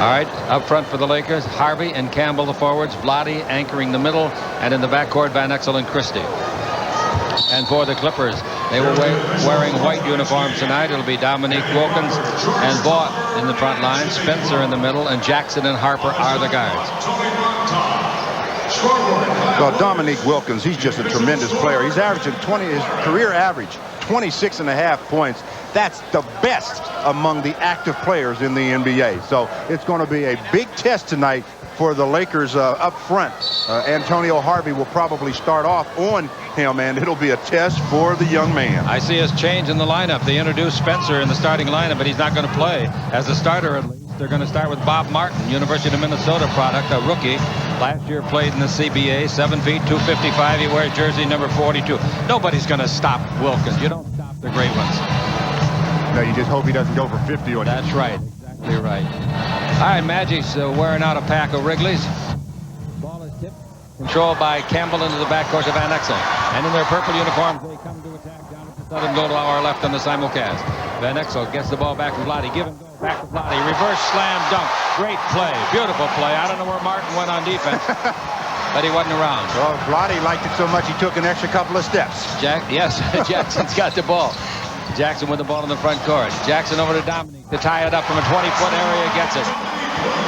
All right, up front for the Lakers, Harvey and Campbell the forwards, Vlade anchoring the middle, and in the backcourt, Van Exel and Christie. And for the Clippers, they were wearing white uniforms tonight. It'll be Dominique, Wilkins, and Vaught in the front line, Spencer in the middle, and Jackson and Harper are the guards. Well, Dominique Wilkins, he's just a tremendous player. He's averaging his career average, 26.5 points. That's the best among the active players in the NBA. So it's going to be a big test tonight for the Lakers up front. Antonio Harvey will probably start off on him, and it'll be a test for the young man. I see us change in the lineup. They introduced Spencer in the starting lineup, but he's not going to play as a starter at least. They're going to start with Bob Martin, University of Minnesota product, a rookie. Last year played in the CBA, 7 feet, 255. He wears jersey number 42. Nobody's going to stop Wilkins. You don't stop the great ones. No, you just hope he doesn't go for 50 on you. That's right. Exactly right. All right, Magic's wearing out a pack of Wrigley's. Ball is tipped. Controlled by Campbell into the backcourt of Van Exel. And in their purple uniforms, they come to attack down at the southern goal to our left on the simulcast. Van Exel gets the ball back to Vlade. Give him go. Back to Vlade. Reverse slam dunk. Great play. Beautiful play. I don't know where Martin went on defense. But he wasn't around. Well, Vlade liked it so much he took an extra couple of steps. Yes, Jackson's got the ball. Jackson with the ball in the front court. Jackson over to Dominique to tie it up from a 20-foot area. Gets it.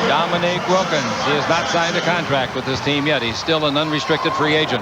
Dominique Wilkins. He has not signed a contract with this team yet. He's still an unrestricted free agent.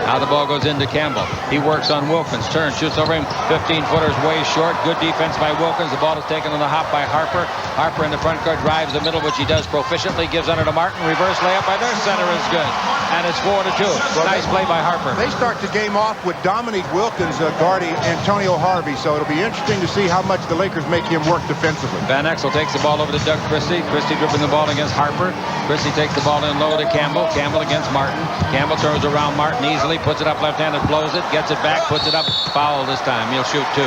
Now the ball goes into Campbell. He works on Wilkins. Turns, shoots over him. 15-footers way short. Good defense by Wilkins. The ball is taken on the hop by Harper. Harper in the front court drives the middle, which he does proficiently. Gives under to Martin. Reverse layup by their center is good. And it's 4-2. Well, nice play by Harper. They start the game off with Dominique Wilkins guarding Antonio Harvey. So it'll be interesting to see how much the Lakers make him work defensively. Van Exel takes the ball over to Doug Christie. Christie dribbling the ball against Harper. Christie takes the ball in low to Campbell. Campbell against Martin. Campbell turns around Martin easily. Puts it up left-handed. Blows it. Gets it back. Puts it up. Foul this time. He'll shoot 2.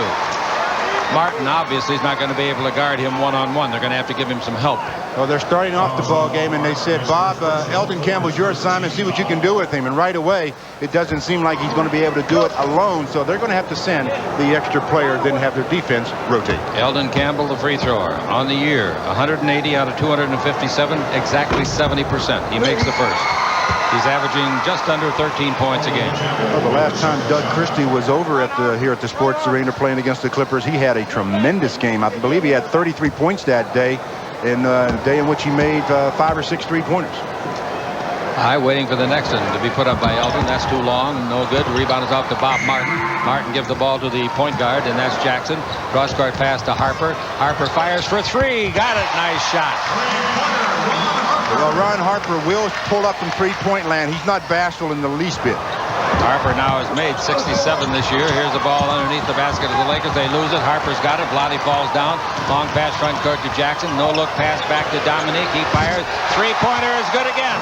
Martin obviously is not going to be able to guard him one-on-one. They're going to have to give him some help. Well, they're starting off the ball game, and they said, Bob, Eldon Campbell's your assignment. See what you can do with him. And right away, it doesn't seem like he's going to be able to do it alone. So they're going to have to send the extra player, then have their defense rotate. Eldon Campbell, the free thrower, on the year, 180 out of 257, exactly 70%. He makes the first. He's averaging just under 13 points a game. Well, the last time Doug Christie was over here at the Sports Arena playing against the Clippers, he had a tremendous game. I believe he had 33 points that day, in a day in which he made 5 or 6 three-pointers. Waiting for the next one to be put up by Eldon. That's too long. No good. Rebound is off to Bob Martin. Martin gives the ball to the point guard, and that's Jackson. Cross-court pass to Harper. Harper fires for 3. Got it. Nice shot. Well, Ron Harper will pull up from three-point land. He's not bashful in the least bit. Harper now has made 67 this year. Here's the ball underneath the basket of the Lakers. They lose it. Harper's got it. Vlade falls down. Long pass front court to Jackson. No look pass back to Dominique. He fires. Three-pointer is good again.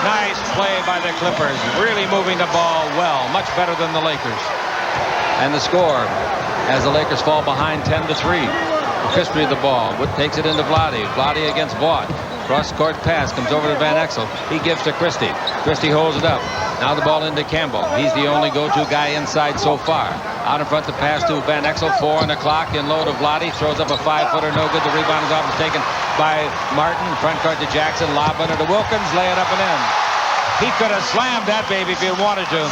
Nice play by the Clippers. Really moving the ball well. Much better than the Lakers. And the score as the Lakers fall behind 10-3. Christie the ball. Wood takes it into Vlade. Vlade against Vaught. Cross-court pass comes over to Van Exel. He gives to Christie. Christie holds it up. Now the ball into Campbell. He's the only go-to guy inside so far. Out in front the pass to Van Exel. 4 on the clock. In low to Vlade. Throws up a 5-footer. No good. The rebound is off and taken by Martin. Front court to Jackson. Lob under to Wilkins. Lay it up and in. He could have slammed that baby if he wanted to.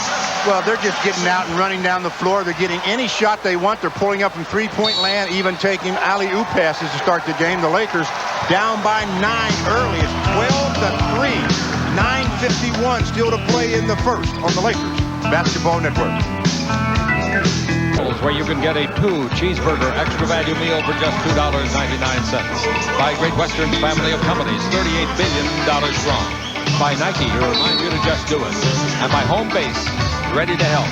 Well, they're just getting out and running down the floor. They're getting any shot they want. They're pulling up from three-point land, even taking alley-oop passes to start the game. The Lakers down by 9 early. It's 12-3. 9:51 still to play in the first on the Lakers Basketball Network. Where you can get a 2 cheeseburger extra value meal for just $2.99. By Great Western family of companies, $38 billion strong. By Nike, who remind you to just do it. And by Home Base, ready to help.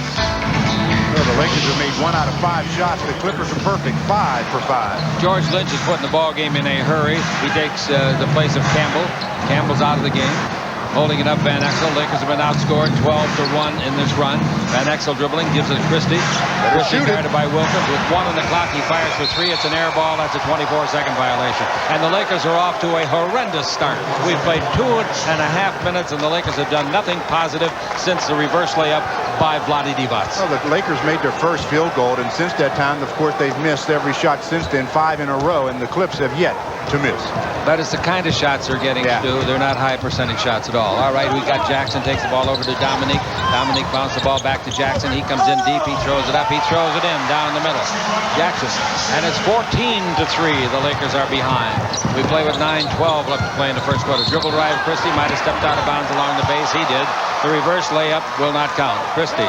Well, the Lakers have made 1 out of 5 shots. The Clippers are perfect, 5 for 5. George Lynch is putting the ball game in a hurry. He takes the place of Campbell. Campbell's out of the game. Holding it up, Van Exel. Lakers have been outscored 12-1 in this run. Van Exel dribbling, gives it to Christie. Christie guarded by Wilkins. With 1 on the clock, he fires for 3. It's an air ball. That's a 24-second violation. And the Lakers are off to a horrendous start. We've played 2.5 minutes, and the Lakers have done nothing positive since the reverse layup by Vlade Divac. Well, the Lakers made their first field goal, and since that time, of course, they've missed every shot since then, 5 in a row, and the Clips have yet to miss. But it's the kind of shots they're getting, Stu. They're not high percentage shots at all. All right, we got Jackson takes the ball over to Dominique. Dominique bounces the ball back to Jackson. He comes in deep. He throws it up. He throws it in down the middle. Jackson. And it's 14-3. The Lakers are behind. We play with 9:12 left to play in the first quarter. Dribble drive. Christie might have stepped out of bounds along the base. He did. The reverse layup will not count. Christie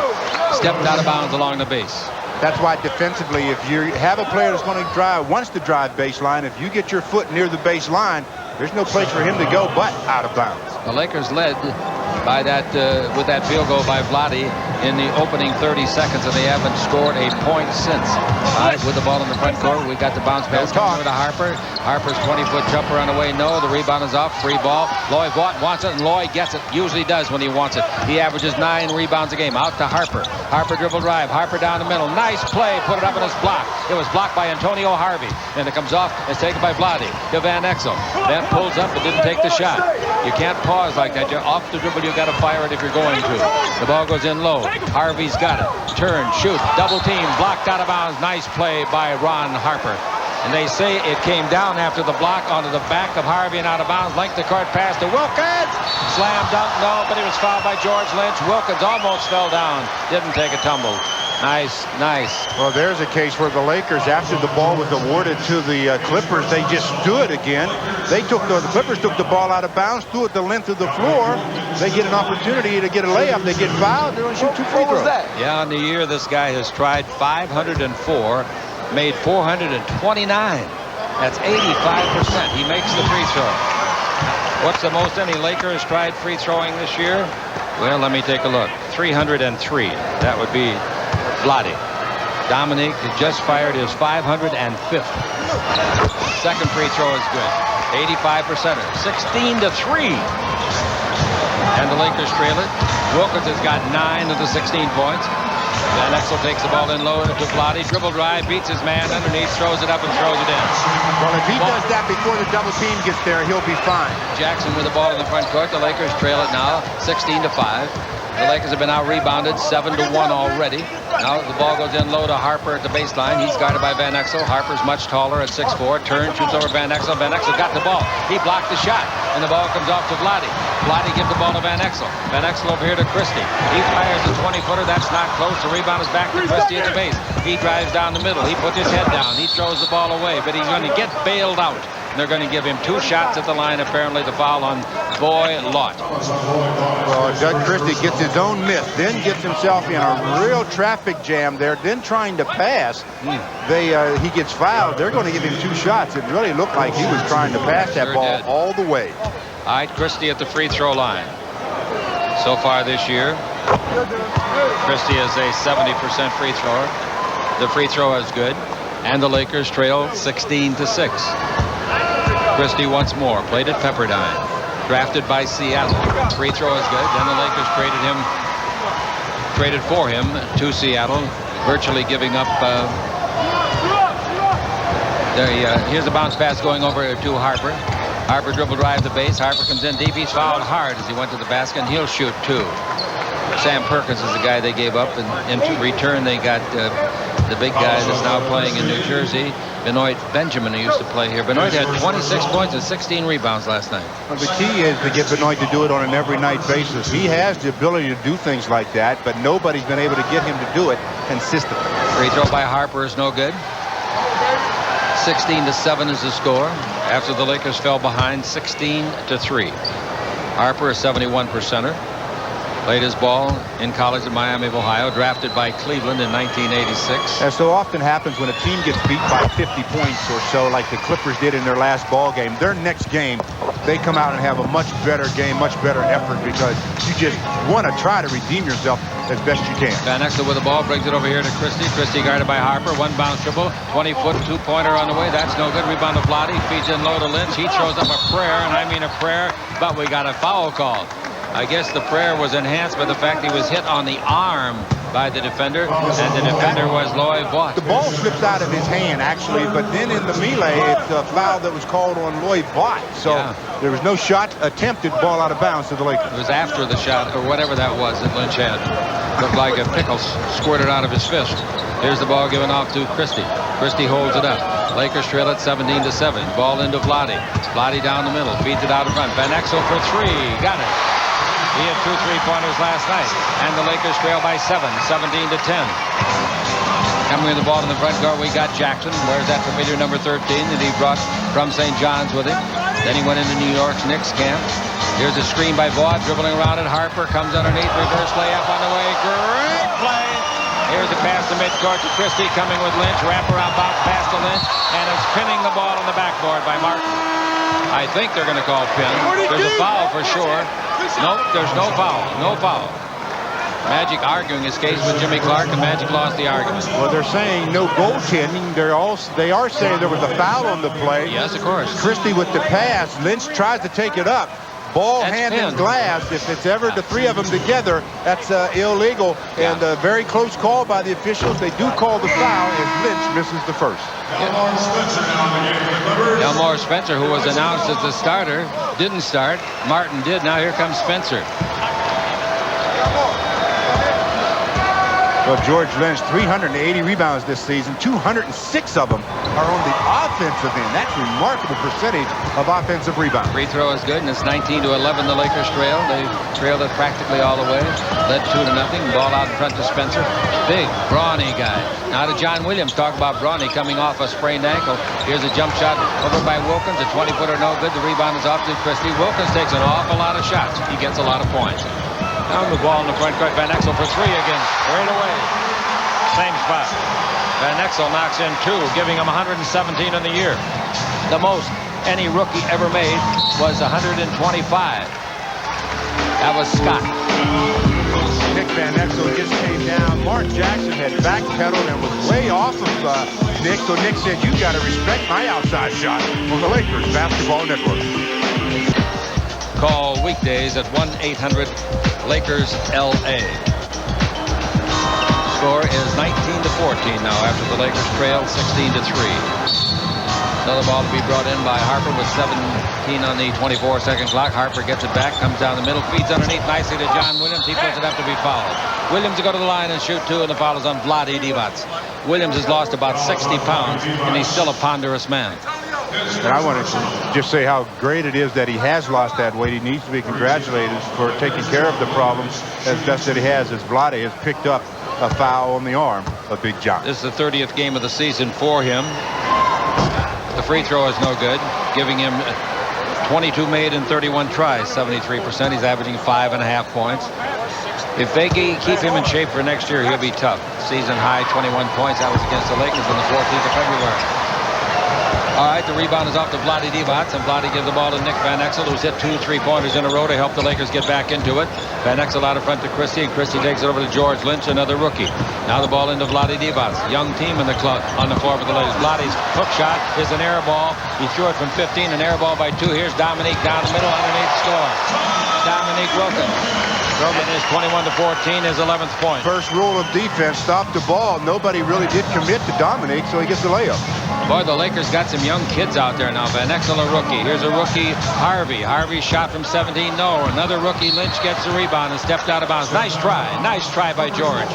stepped out of bounds along the base. That's why defensively, if you have a player that's going to drive, wants to drive baseline, if you get your foot near the baseline, there's no place for him to go but out of bounds. The Lakers led by that with that field goal by Vlade in the opening 30 seconds, and they haven't scored a point since. All right, with the ball in the front court, we got the bounce pass coming over to Harper. Harper's 20-foot jumper on the way. No, the rebound is off. Free ball. Lloyd Vaught wants it, and Lloyd gets it. Usually does when he wants it. He averages 9 rebounds a game. Out to Harper. Harper dribble drive. Harper down the middle. Nice play. Put it up and it's blocked. It was blocked by Antonio Harvey. And it comes off. It's taken by Vlade to Van Exel. Van pulls up but didn't take the shot. You can't pause like that. You're off the dribble. You got to fire it if you're going to. The ball goes in low. Harvey's got it. Turn, shoot, double team, blocked out of bounds. Nice play by Ron Harper. And they say it came down after the block onto the back of Harvey and out of bounds. Length the court pass to Wilkins. Slam dunk, no, but he was fouled by George Lynch. Wilkins almost fell down. Didn't take a tumble. Nice, nice. Well, there's a case where the Lakers, after the ball was awarded to the Clippers, they just stood again. The Clippers took the ball out of bounds, threw it the length of the floor. They get an opportunity to get a layup. They get fouled. They're going to shoot 2 free throws. Yeah, on the year, this guy has tried 504, made 429. That's 85%. He makes the free throw. What's the most any Laker has tried free throwing this year? Well, let me take a look. 303. That would be Vlade. Dominique just fired his 505th. Second free throw is good. 85%. 16-3. And the Lakers trail it. Wilkins has got 9 of the 16 points. Van Exel takes the ball in low to Vlade. Dribble drive, beats his man underneath, throws it up and throws it in. Well, if he does that before the double team gets there, he'll be fine. Jackson with the ball in the front court. The Lakers trail it now 16-5. The Lakers have been out-rebounded 7-1 already. Now the ball goes in low to Harper at the baseline. He's guarded by Van Exel. Harper's much taller at 6'4". Turns, shoots over Van Exel. Van Exel got the ball. He blocked the shot, and the ball comes off to Vlade. Vlade gives the ball to Van Exel. Van Exel over here to Christie. He fires a 20-footer. That's not close. The rebound is back to Christie at the base. He drives down the middle. He puts his head down. He throws the ball away, but he's going to get bailed out. They're going to give him 2 shots at the line, apparently, the foul on Boy Lott. Well, Doug Christie gets his own miss, then gets himself in a real traffic jam there, then trying to pass. He gets fouled. They're going to give him 2 shots. It really looked like he was trying to pass that ball all the way. All right, Christie at the free throw line. So far this year, Christie is a 70% free thrower. The free throw is good, and the Lakers trail 16-6. Christie once more, played at Pepperdine, drafted by Seattle. Free throw is good. Then the Lakers traded for him to Seattle, virtually giving up. Here's a bounce pass going over to Harper. Harper dribble drive the base. Harper comes in deep. He's fouled hard as he went to the basket, and he'll shoot 2. Sam Perkins is the guy they gave up, and in return they got the big guy that's now playing in New Jersey, Benoit Benjamin, who used to play here. Benoit had 26 points and 16 rebounds last night. Well, the key is to get Benoit to do it on an every night basis. He has the ability to do things like that, but nobody's been able to get him to do it consistently. Free throw by Harper is no good. 16-7 is the score after the Lakers fell behind 16-3. Harper, a 71%er. Played his ball in college at Miami of Ohio, drafted by Cleveland in 1986. As so often happens when a team gets beat by 50 points or so, like the Clippers did in their last ball game, their next game, they come out and have a much better game, much better effort, because you just want to try to redeem yourself as best you can. Van Exel with the ball, brings it over here to Christie. Christie guarded by Harper. 1 bounce dribble, 20-foot 2-pointer on the way. That's no good. Rebound to Vlade. Feeds in low to Lynch. He throws up a prayer, and I mean a prayer, but we got a foul call. I guess the prayer was enhanced by the fact he was hit on the arm by the defender, and the defender was Lloyd Vaught. The ball slips out of his hand, actually, but then in the melee, it's a foul that was called on Lloyd Vaught. So there was no shot attempted, ball out of bounds to the Lakers. It was after the shot, or whatever that was, that Lynch had. Looked like a pickle squirted out of his fist. Here's the ball given off to Christie. Christie holds it up. Lakers trail at 17-7. Ball into Vlade. Vlade down the middle. Feeds it out in front. Van Exel for three. Got it. He had 2 3-pointers last night. And the Lakers trail by 7. 17-10. Coming with the ball in the front court, we got Jackson. Wears that familiar number 13 that he brought from St. John's with him. Then he went into New York's Knicks camp. Here's a screen by Vaught, dribbling around it. Harper comes underneath. Reverse layup on the way. Great play. Here's a pass to midcourt to Christie, coming with Lynch. Wraparound bounce pass to Lynch. And it's pinning the ball on the backboard by Martin. I think they're going to call pin. There's a foul for sure. Nope, there's no foul. No foul. Magic arguing his case with Jimmy Clark, and Magic lost the argument. Well, they're saying no goaltending. They are saying there was a foul on the play. Yes, of course. Christie with the pass. Lynch tries to take it up. Ball, That's hand, pin. and glass. If it's ever the three of them together, that's illegal. Yeah. And a very close call by the officials. They do call the foul as Lynch misses the first. Elmore Spencer, who was announced as the starter, didn't start. Martin did. Now here comes Spencer. Well, George Lynch, 380 rebounds this season. 206 of them are on the offensive end. That's a remarkable percentage of offensive rebounds. Free throw is good, and it's 19-11. The Lakers trail. They trailed it practically all the way. Led 2-0. Ball out in front to Spencer. Big, brawny guy. Now to John Williams. Talk about brawny coming off a sprained ankle. Here's a jump shot over by Wilkins. A 20-footer no good. The rebound is off to Christie. Wilkins takes an awful lot of shots. He gets a lot of points. Now the ball in the front court. Van Exel for three again. Right away. Same spot. Van Exel knocks in 2, giving him 117 in the year. The most any rookie ever made was 125. That was Scott. Nick Van Exel just came down. Mark Jackson had backpedaled and was way off of Nick. So Nick said, "You got to respect my outside shot." On the Lakers Basketball Network. Call weekdays at 1-800-LAKERS-LA. Score is 19-14 now after the Lakers trail 16-3. Another ball to be brought in by Harper with 17 on the 24-second clock. Harper gets it back, comes down the middle, feeds underneath nicely to John Williams. He puts it up to be fouled. Williams will go to the line and shoot 2, and the foul is on Vlade Divac. Williams has lost about 60 pounds, and he's still a ponderous man. And I want to just say how great it is that he has lost that weight. He needs to be congratulated for taking care of the problem as best that he has, as Vlade has picked up a foul on the arm of Big John. This is the 30th game of the season for him. The free throw is no good, giving him 22 made in 31 tries, 73%. He's averaging 5.5 points. If they keep him in shape for next year, he'll be tough. Season high 21 points. That was against the Lakers on the 14th of February. All right, the rebound is off to Vlade Divac, and Vlade gives the ball to Nick Van Exel, who's hit 2 3-pointers in a row to help the Lakers get back into it. Van Exel out in front to Christie, and Christie takes it over to George Lynch, another rookie. Now the ball into Vlade Divac. Young team in the club on the floor for the Lakers. Vlade's hook shot is an air ball. He threw it from 15, an air ball by 2. Here's Dominique down the middle, underneath score. Dominique Wilkins. And his 21-14, his 11th point. First rule of defense, stop the ball. Nobody really did commit to Dominique, so he gets the layup. Boy, the Lakers got some young kids out there now. Van Exel, a rookie. Here's a rookie, Harvey. Harvey shot from 17. No. Another rookie, Lynch, gets the rebound and stepped out of bounds. Nice try. Nice try by George.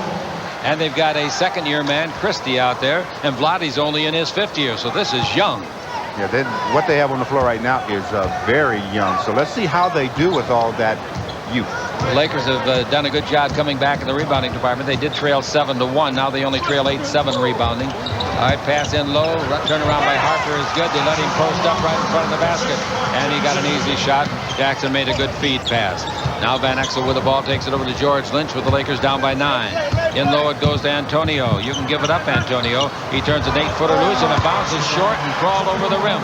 And they've got a second-year man, Christie, out there. And Vlade's only in his 5th year, so this is young. Yeah, then what they have on the floor right now is very young. So let's see how they do with all that youth. The Lakers have done a good job coming back in the rebounding department. They did trail 7-1. Now they only trail 8-7 rebounding. All right, pass in low. Turn around by Harper is good. They let him post up right in front of the basket. And he got an easy shot. Jackson made a good feed pass. Now Van Exel with the ball takes it over to George Lynch with the Lakers down by 9. In low it goes to Antonio. You can give it up, Antonio. He turns an 8-footer loose and it bounces short and crawled over the rim.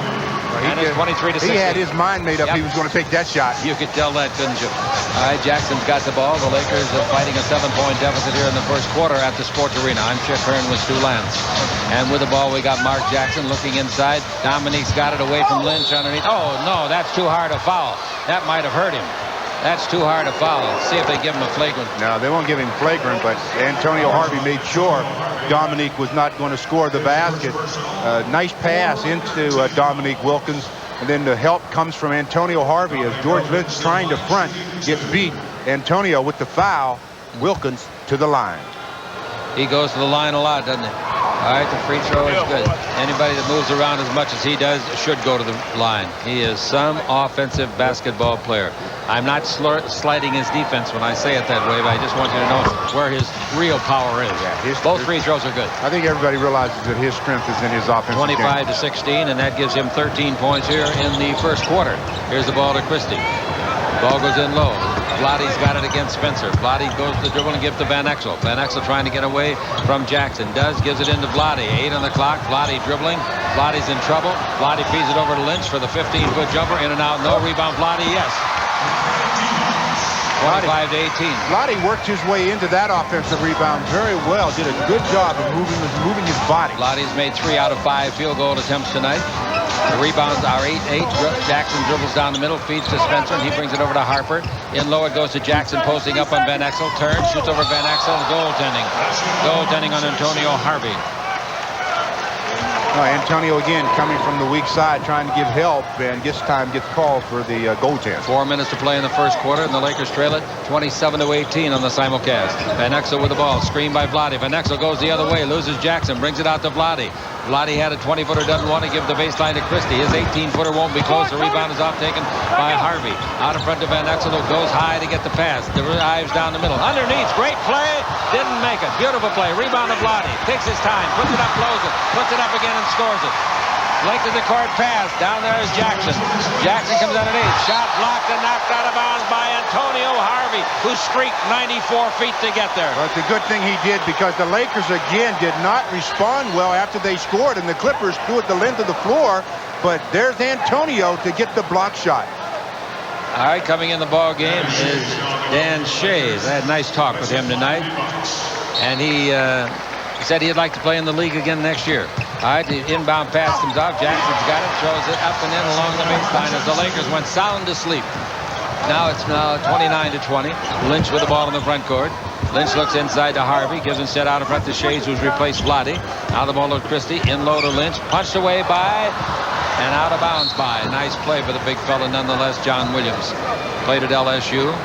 And it's 23-16. He had his mind made up. Yep. He was going to take that shot. You could tell that, couldn't you? All right, Jackson's got the ball. The Lakers are fighting a 7-point deficit here in the first quarter at the Sports Arena. I'm Chip Hearn with Stu Lance. And with the ball, we got Mark Jackson looking inside. Dominique's got it away from Lynch underneath. Oh, no, that's too hard a foul. That might have hurt him. That's too hard a foul. See if they give him a flagrant. No, they won't give him flagrant, but Antonio Harvey made sure Dominique was not going to score the basket. Nice pass into Dominique Wilkins. And then the help comes from Antonio Harvey as George Lynch trying to front gets beat. Antonio with the foul. Wilkins to the line. He goes to the line a lot, doesn't he? All right, the free throw is good. Anybody that moves around as much as he does should go to the line. He is some offensive basketball player. I'm not slighting his defense when I say it that way, but I just want you to know where his real power is. Yeah, both free throws are good. I think everybody realizes that his strength is in his offensive 25 to 16, and that gives him 13 points here in the first quarter. Here's the ball to Christie. Ball goes in low. Vlade's got it against Spencer. Vlade goes to the dribble and gives to Van Exel. Van Exel trying to get away from Jackson. Gives it into Vlade. 8 on the clock. Vlade dribbling. Vlade's in trouble. Vlade feeds it over to Lynch for the 15-foot jumper. In and out. No rebound. Vlade, yes. 25 to 18. Vlade worked his way into that offensive rebound very well. Did a good job of moving his body. Vlade's made 3 out of 5 field goal attempts tonight. The rebounds are 8-8. Jackson dribbles down the middle, feeds to Spencer, and he brings it over to Harper. In low, it goes to Jackson, posting up on Van Exel. Turns, shoots over Van Exel. Goaltending. Goaltending on Antonio Harvey. Antonio again coming from the weak side, trying to give help, and this time gets called for the goaltend. 4 minutes to play in the first quarter, and the Lakers trail it 27 to 18 on the simulcast. Van Exel with the ball, screened by Vlade. Van Exel goes the other way, loses Jackson, brings it out to Vlade. Vlade had a 20-footer, doesn't want to give the baseline to Christie. His 18-footer won't be close. The rebound is off, taken by Harvey. Out in front to Van Exel, who goes high to get the pass. Drives down the middle. Underneath, great play. Didn't make it. Beautiful play. Rebound to Vlade. Takes his time. Puts it up, blows it. Puts it up again and scores it. Length of the court pass. Down there is Jackson. Jackson comes underneath. Shot blocked and knocked out of bounds by Antonio Harvey, who streaked 94 feet to get there. Well, it's a good thing he did, because the Lakers again did not respond well after they scored, and the Clippers threw it the length of the floor. But there's Antonio to get the block shot. All right, coming in the ball game is Dan Shays. I had a nice talk with him tonight, and he said he'd like to play in the league again next year. All right, the inbound pass comes off. Jackson's got it, throws it up and in along the baseline as the Lakers went sound to sleep. Now it's 29 to 20. Lynch with the ball in the front court. Lynch looks inside to Harvey, gives instead out in front to Shays, who's replaced Vlade. Now the ball to Christie, in low to Lynch, punched away by and out of bounds by. Nice play for the big fella nonetheless, John Williams. Played at LSU.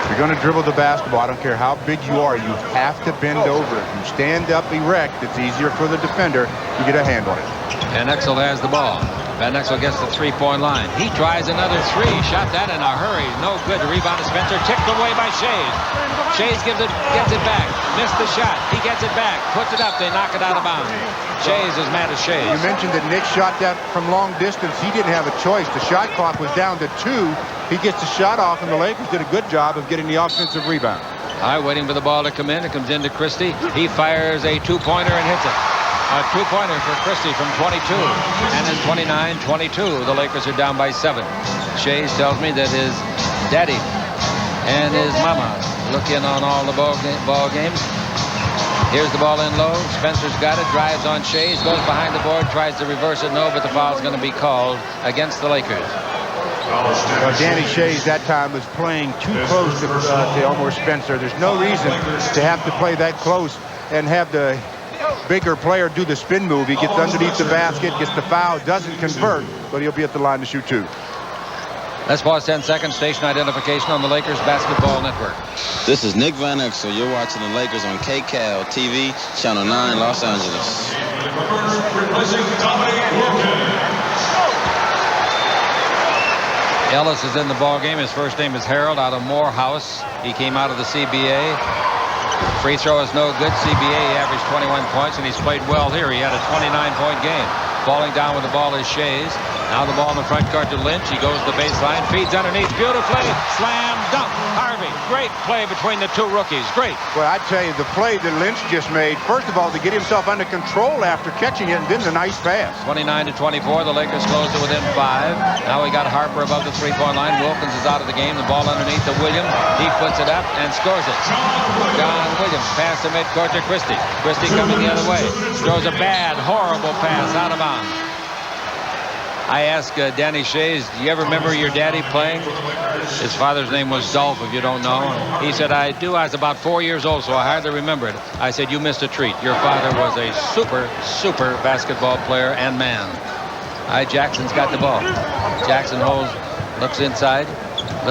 If you're going to dribble the basketball, I don't care how big you are, you have to bend over. If you stand up erect, it's easier for the defender to get a hand on it. Van Exel has the ball. Van Exel gets the three-point line. He tries another three. Shot that in a hurry. No good. The rebound to Spencer. Ticked away by Shays. Shays gets it back. Missed the shot. He gets it back. Puts it up. They knock it out of bounds. Shays is mad at Shays. You mentioned that Nick shot that from long distance. He didn't have a choice. The shot clock was down to 2. He gets the shot off, and the Lakers did a good job of getting the offensive rebound. All right, waiting for the ball to come in. It comes into Christie. He fires a two-pointer and hits it. A two-pointer for Christie from 22. And it's 29-22. The Lakers are down by 7. Shays tells me that his daddy and his mama look in on all the ball games. Here's the ball in low. Spencer's got it. Drives on Shays. Goes behind the board. Tries to reverse it. No, but the foul's going to be called against the Lakers. Well, Danny Shays that time was playing too close to Elmore Spencer. There's no reason to have to play that close and have the bigger player do the spin move. He gets underneath the basket, gets the foul, doesn't convert, but he'll be at the line to shoot 2. Let's pause 10 seconds. Station identification on the Lakers Basketball Network. This is Nick Van Exel. You're watching the Lakers on KCAL TV, Channel 9, Los Angeles. Ellis is in the ball game. His first name is Harold, out of Morehouse. He came out of the CBA. Free throw is no good. CBA, he averaged 21 points, and he's played well here. He had a 29-point game. Falling down with the ball is Shays. Now the ball in the front court to Lynch. He goes to the baseline, feeds underneath beautifully. Slam dunk. Harvey. Great play between the two rookies. Great. Well, I tell you, the play that Lynch just made, first of all, to get himself under control after catching it, and then the nice pass. 29-24. The Lakers close to within 5. Now we got Harper above the three-point line. Wilkins is out of the game. The ball underneath to Williams. He puts it up and scores it. John Williams pass to midcourt to Christie. Christie coming the other way. Throws a bad, horrible pass out of bounds. I asked Danny Shays, do you ever remember your daddy playing? His father's name was Dolph, if you don't know. He said, I do. I was about 4 years old, so I hardly remember it. I said, you missed a treat. Your father was a super basketball player and man. Jackson's got the ball. Jackson looks inside.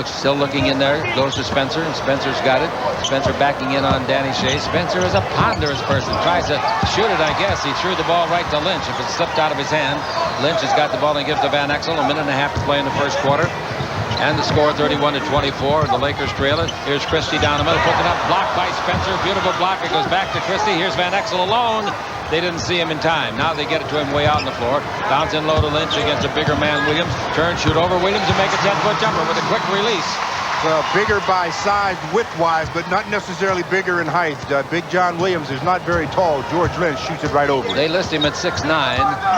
Still looking in there. Goes to Spencer, and Spencer's got it. Spencer backing in on Danny Shea. Spencer is a ponderous person. Tries to shoot it, I guess. He threw the ball right to Lynch. If it slipped out of his hand, Lynch has got the ball and gives to Van Exel. A minute and a half to play in the first quarter. And the score 31-24. The Lakers trail it. Here's Christie down the middle. Puts it up. Blocked by Spencer. Beautiful block. It goes back to Christie. Here's Van Exel alone. They didn't see him in time. Now they get it to him way out on the floor. Bounce in low to Lynch against a bigger man, Williams. Turn, shoot over Williams and make a 10-foot jumper with a quick release. Well, bigger by size, width-wise, but not necessarily bigger in height. Big John Williams is not very tall. George Lynch shoots it right over. They list him at 6'9",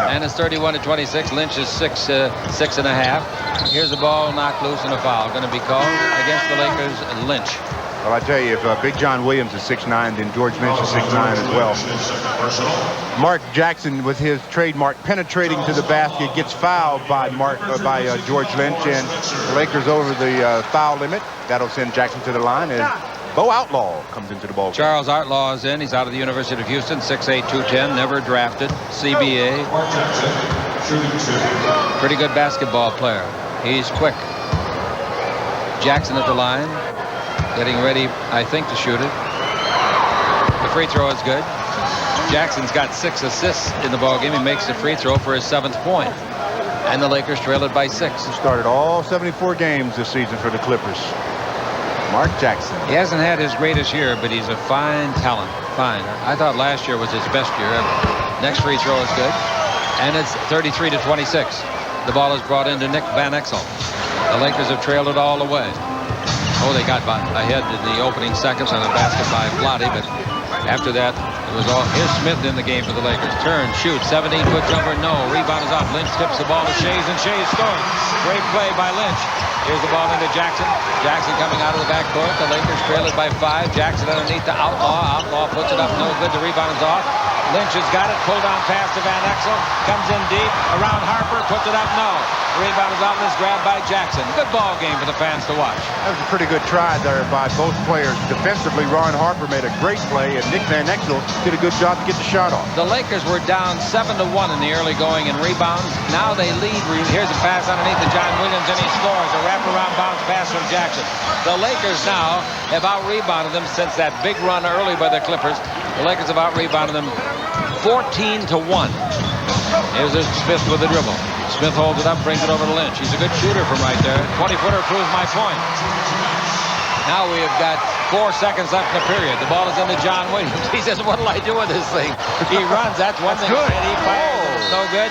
and it's 31-26. Lynch is 6'5". Here's the ball knocked loose and a foul. Going to be called against the Lakers. Lynch. Well, I tell you, if Big John Williams is 6'9", then George Lynch is 6'9" as well. Mark Jackson, with his trademark penetrating to the basket, gets fouled by George Lynch, and the Lakers over the foul limit. That'll send Jackson to the line, and Bo Outlaw comes into the ball. Charles Outlaw is in. He's out of the University of Houston, 6'8", 210, never drafted, CBA. Pretty good basketball player. He's quick. Jackson at the line. Getting ready, I think, to shoot it. The free throw is good. Jackson's got 6 assists in the ballgame. He makes the free throw for his 7th point. And the Lakers trail it by 6. He started all 74 games this season for the Clippers. Mark Jackson. He hasn't had his greatest year, but he's a fine talent. Fine. I thought last year was his best year ever. Next free throw is good. And it's 33-26. The ball is brought into Nick Van Exel. The Lakers have trailed it all the way. Oh, they got ahead in the opening seconds on a basket by Vlade, but after that, it was all. Here's Smith in the game for the Lakers. Turn, shoot, 17-foot jumper, no. Rebound is off. Lynch tips the ball to Shays, and Shays scores. Great play by Lynch. Here's the ball into Jackson. Jackson coming out of the backcourt. The Lakers trail it by 5. Jackson underneath the Outlaw. Outlaw puts it up, no good. The rebound is off. Lynch has got it. Pulled down pass to Van Exel. Comes in deep. Around Harper. Puts it up, no. Rebound is off, and it's grabbed by Jackson. Good ball game for the fans to watch. That was a pretty good try there by both players. Defensively, Ron Harper made a great play, and Nick Van Exel did a good job to get the shot off. The Lakers were down 7-1 in the early going in rebounds. Now they lead. Here's a pass underneath to John Williams, and he scores. A wraparound bounce pass from Jackson. The Lakers now have out-rebounded them since that big run early by the Clippers. The Lakers have out-rebounded them 14-1. Here's Smith with the dribble. Smith holds it up, brings it over to Lynch. He's a good shooter from right there. 20-footer proves my point. Now we have got 4 seconds left in the period. The ball is into John Williams. He says, what'll I do with this thing? He runs. That's one thing. And he fires. It's no good.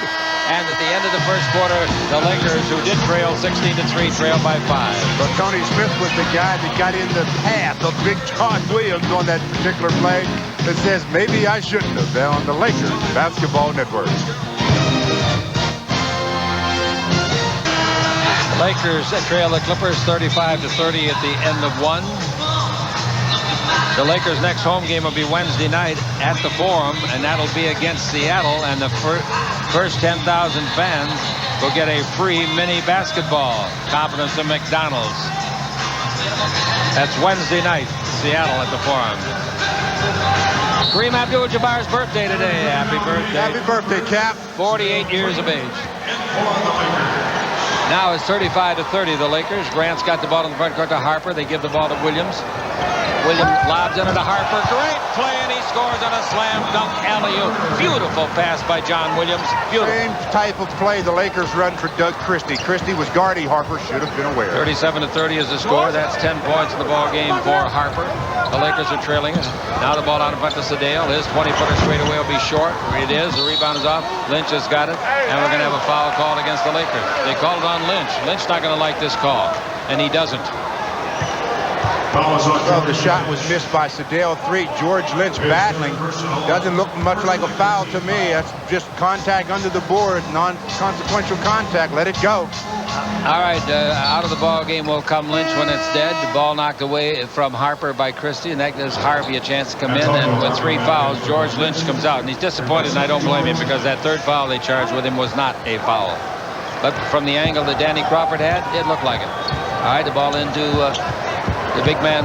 And at the end of the first quarter, the Lakers, who did trail 16-3, trail by 5. But Tony Smith was the guy that got in the path of Big John Williams on that particular play that says, maybe I shouldn't have been on the Lakers Basketball Network. Lakers trail the Clippers 35-30 at the end of 1. The Lakers' next home game will be Wednesday night at the Forum, and that'll be against Seattle, and the first 10,000 fans will get a free mini basketball. Confidence in McDonald's. That's Wednesday night, Seattle at the Forum. Kareem Abdul-Jabbar's birthday today. Happy birthday. Happy birthday, Cap. 48 years of age. Now it's 35-30, the Lakers. Grant's got the ball in the front court to Harper. They give the ball to Williams. Williams lobs into Harper. Great play, and he scores on a slam dunk alley-oop. Beautiful pass by John Williams. Beautiful. Same type of play the Lakers run for Doug Christie. Christie was guarding Harper. Should have been aware. 37-30 is the score. That's 10 points in the ball game for Harper. The Lakers are trailing it. Now the ball out in front to Sedale. His 20-footer straightaway will be short. It is. The rebound is off. Lynch has got it. And we're going to have a foul called against the Lakers. They called it on Lynch. Lynch not going to like this call. And he doesn't. Well, the shot was missed by Sedale 3. George Lynch battling. Doesn't look much like a foul to me. That's just contact under the board. Non-consequential contact. Let it go. All right, out of the ball game will come Lynch when it's dead. The ball knocked away from Harper by Christie, and that gives Harvey a chance to come in. And with 3 fouls, George Lynch comes out. And he's disappointed, and I don't blame him, because that 3rd foul they charged with him was not a foul. But from the angle that Danny Crawford had, it looked like it. All right, the ball into the big man,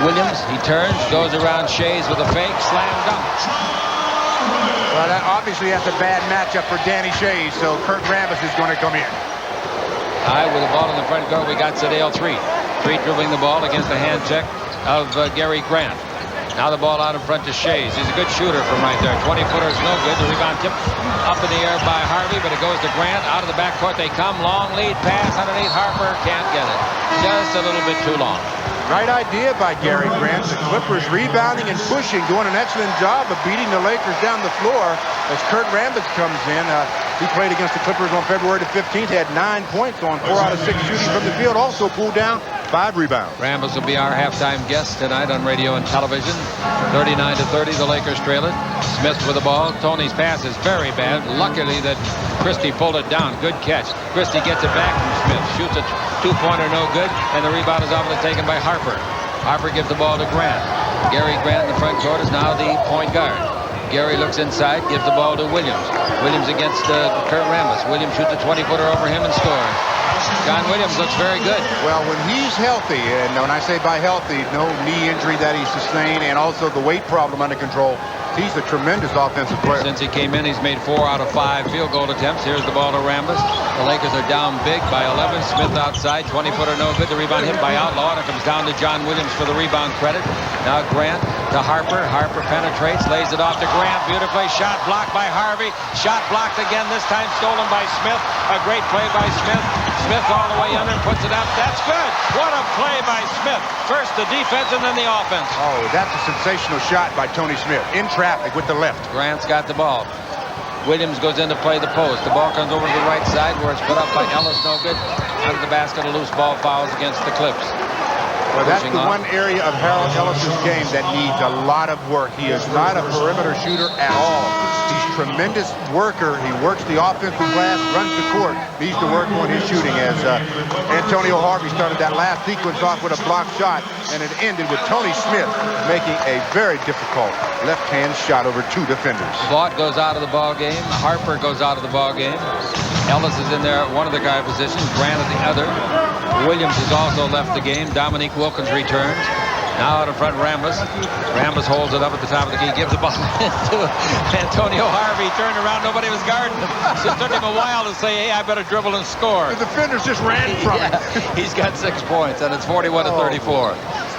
Williams. He turns, goes around Shays with a fake, slam dunk. Well, obviously that's a bad matchup for Danny Shays, so Kurt Rambis is going to come in. High with the ball in the front court. We got Sedale Threet. Threet dribbling the ball against the hand check of Gary Grant. Now the ball out in front to Shays. He's a good shooter from right there. 20-footer is no good. The rebound tipped up in the air by Harvey, but it goes to Grant. Out of the backcourt they come. Long lead pass underneath. Harper can't get it. Just a little bit too long. Right idea by Gary Grant. The Clippers rebounding and pushing, doing an excellent job of beating the Lakers down the floor as Kurt Rambis comes in. He played against the Clippers on February the 15th, had 9 points on 4 out of 6 shooting from the field, also pulled down 5 rebounds. Rambis will be our halftime guest tonight on radio and television. 39-30, the Lakers trail it. Smith with the ball. Tony's pass is very bad. Luckily that Christie pulled it down. Good catch. Christie gets it back from Smith. Shoots a two-pointer, no good. And the rebound is obviously taken by Harper. Harper gives the ball to Grant. Gary Grant in the front court is now the point guard. Gary looks inside, gives the ball to Williams. Williams against Kurt Rambis. Williams shoots a 20-footer over him and scores. John Williams looks very good. Well, when he's healthy, and when I say by healthy, no knee injury that he sustained, and also the weight problem under control, he's a tremendous offensive player. Since he came in, he's made 4 out of 5 field goal attempts. Here's the ball to Rambis. The Lakers are down big by 11. Smith outside, 20-footer no good. The rebound hit by Outlaw, and it comes down to John Williams for the rebound credit. Now Grant to Harper. Harper penetrates, lays it off to Grant. Beautifully shot blocked by Harvey. Shot blocked again, this time stolen by Smith. A great play by Smith. Smith all the way under and puts it up. That's good. What a play by Smith. First the defense and then the offense. Oh, that's a sensational shot by Tony Smith. In traffic with the left. Grant's got the ball. Williams goes in to play the post. The ball comes over to the right side where it's put up by Ellis. No good. Under the basket, a loose ball fouls against the Clips. Well, that's the one area of Harold Ellis' game that needs a lot of work. He is not a perimeter shooter at all. He's a tremendous worker. He works the offensive glass, runs the court. Needs to work on his shooting as Antonio Harvey started that last sequence off with a blocked shot, and it ended with Tony Smith making a very difficult left-hand shot over 2 defenders. Vaught goes out of the ball game. Harper goes out of the ball game. Ellis is in there at one of the guard positions. Grant at the other. Williams has also left the game. Dominique Wilkins returns. Now out in front, Rambis. Rambis holds it up at the top of the key. Gives the ball to Antonio Harvey. Turned around. Nobody was guarding him. So it took him a while to say, hey, I better dribble and score. The defenders just ran from him. He's got 6 points, and it's 41-34.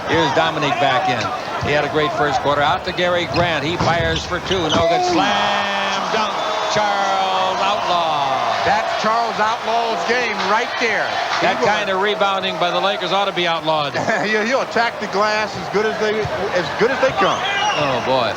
Here's Dominique back in. He had a great first quarter. Out to Gary Grant. He fires for 2. No good. Slam dunk. Charles Outlaw. That's Charles Outlaw's game right there. That kind of rebounding by the Lakers ought to be outlawed. He'll attack the glass as good as they come. Oh boy.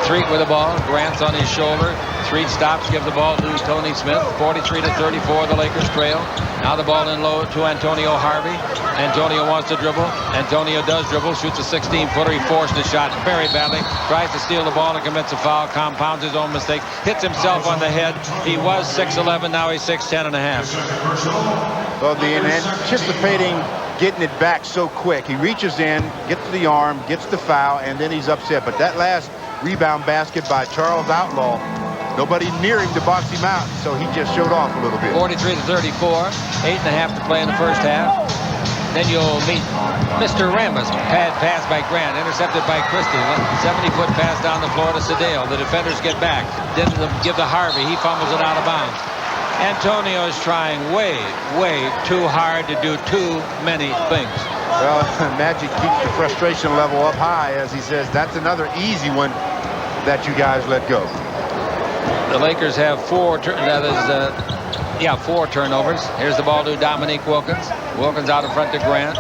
Threet with the ball. Grant's on his shoulder. Threet stops, gives the ball to Tony Smith. 43-34, the Lakers trail. Now the ball in low to Antonio Harvey. Antonio wants to dribble. Antonio does dribble. Shoots a 16-footer. He forced the shot very badly. Tries to steal the ball and commits a foul. Compounds his own mistakes. Hits himself on the head. He was 6'11". Now he's 6'10 and a half. Well, anticipating getting it back so quick. He reaches in, gets the arm, gets the foul, and then he's upset. But that last rebound basket by Charles Outlaw, nobody near him to box him out, so he just showed off a little bit. 43-34, 8.5 to play in the first half. Then you'll meet Mr. Rambis. Pad pass by Grant, intercepted by Christie. 70-foot pass down the floor to Sedale. The defenders get back. Didn't give to Harvey. He fumbles it out of bounds. Antonio is trying way too hard to do too many things. Well, Magic keeps the frustration level up high as he says, that's another easy one that you guys let go. The Lakers have 4 turnovers. Here's the ball to Dominique Wilkins. Wilkins out in front to Grant.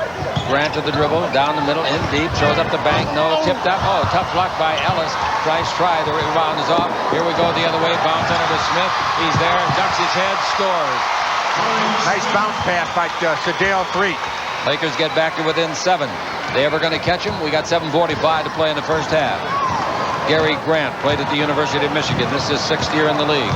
Grant to the dribble, down the middle, in deep, throws up the bank, no, tipped up. Oh, tough block by Ellis. Nice try, the rebound is off. Here we go the other way, bounce under to Smith. He's there, ducks his head, scores. Nice bounce pass by Sedale Threet. Lakers get back to within 7. They ever going to catch him? We got 7:45 to play in the first half. Gary Grant played at the University of Michigan. This is his 6th year in the league.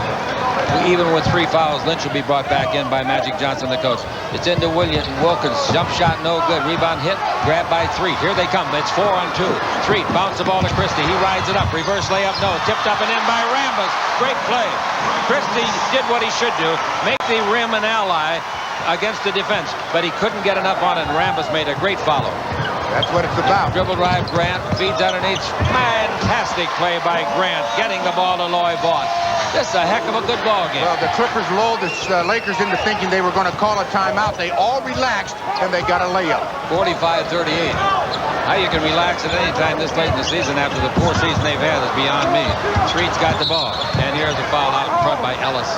Even with 3 fouls, Lynch will be brought back in by Magic Johnson, the coach. It's into Wilkins. Jump shot, no good. Rebound hit, grabbed by Threet. Here they come. It's 4-on-2. Threet bounce the ball to Christie. He rides it up. Reverse layup, no. Tipped up and in by Rambis. Great play. Christie did what he should do. Make the rim an ally against the defense, but he couldn't get enough on it, and Rambis made a great follow. That's what it's about. Dribble drive, Grant feeds underneath. Fantastic play by Grant, getting the ball to Loy Vaught. This is a heck of a good ball game. Well, the Clippers lulled the Lakers into thinking they were going to call a timeout. They all relaxed, and they got a layup. 45-38. How you can relax at any time this late in the season after the poor season they've had is beyond me. Street's got the ball, and here's a foul out in front by Ellis.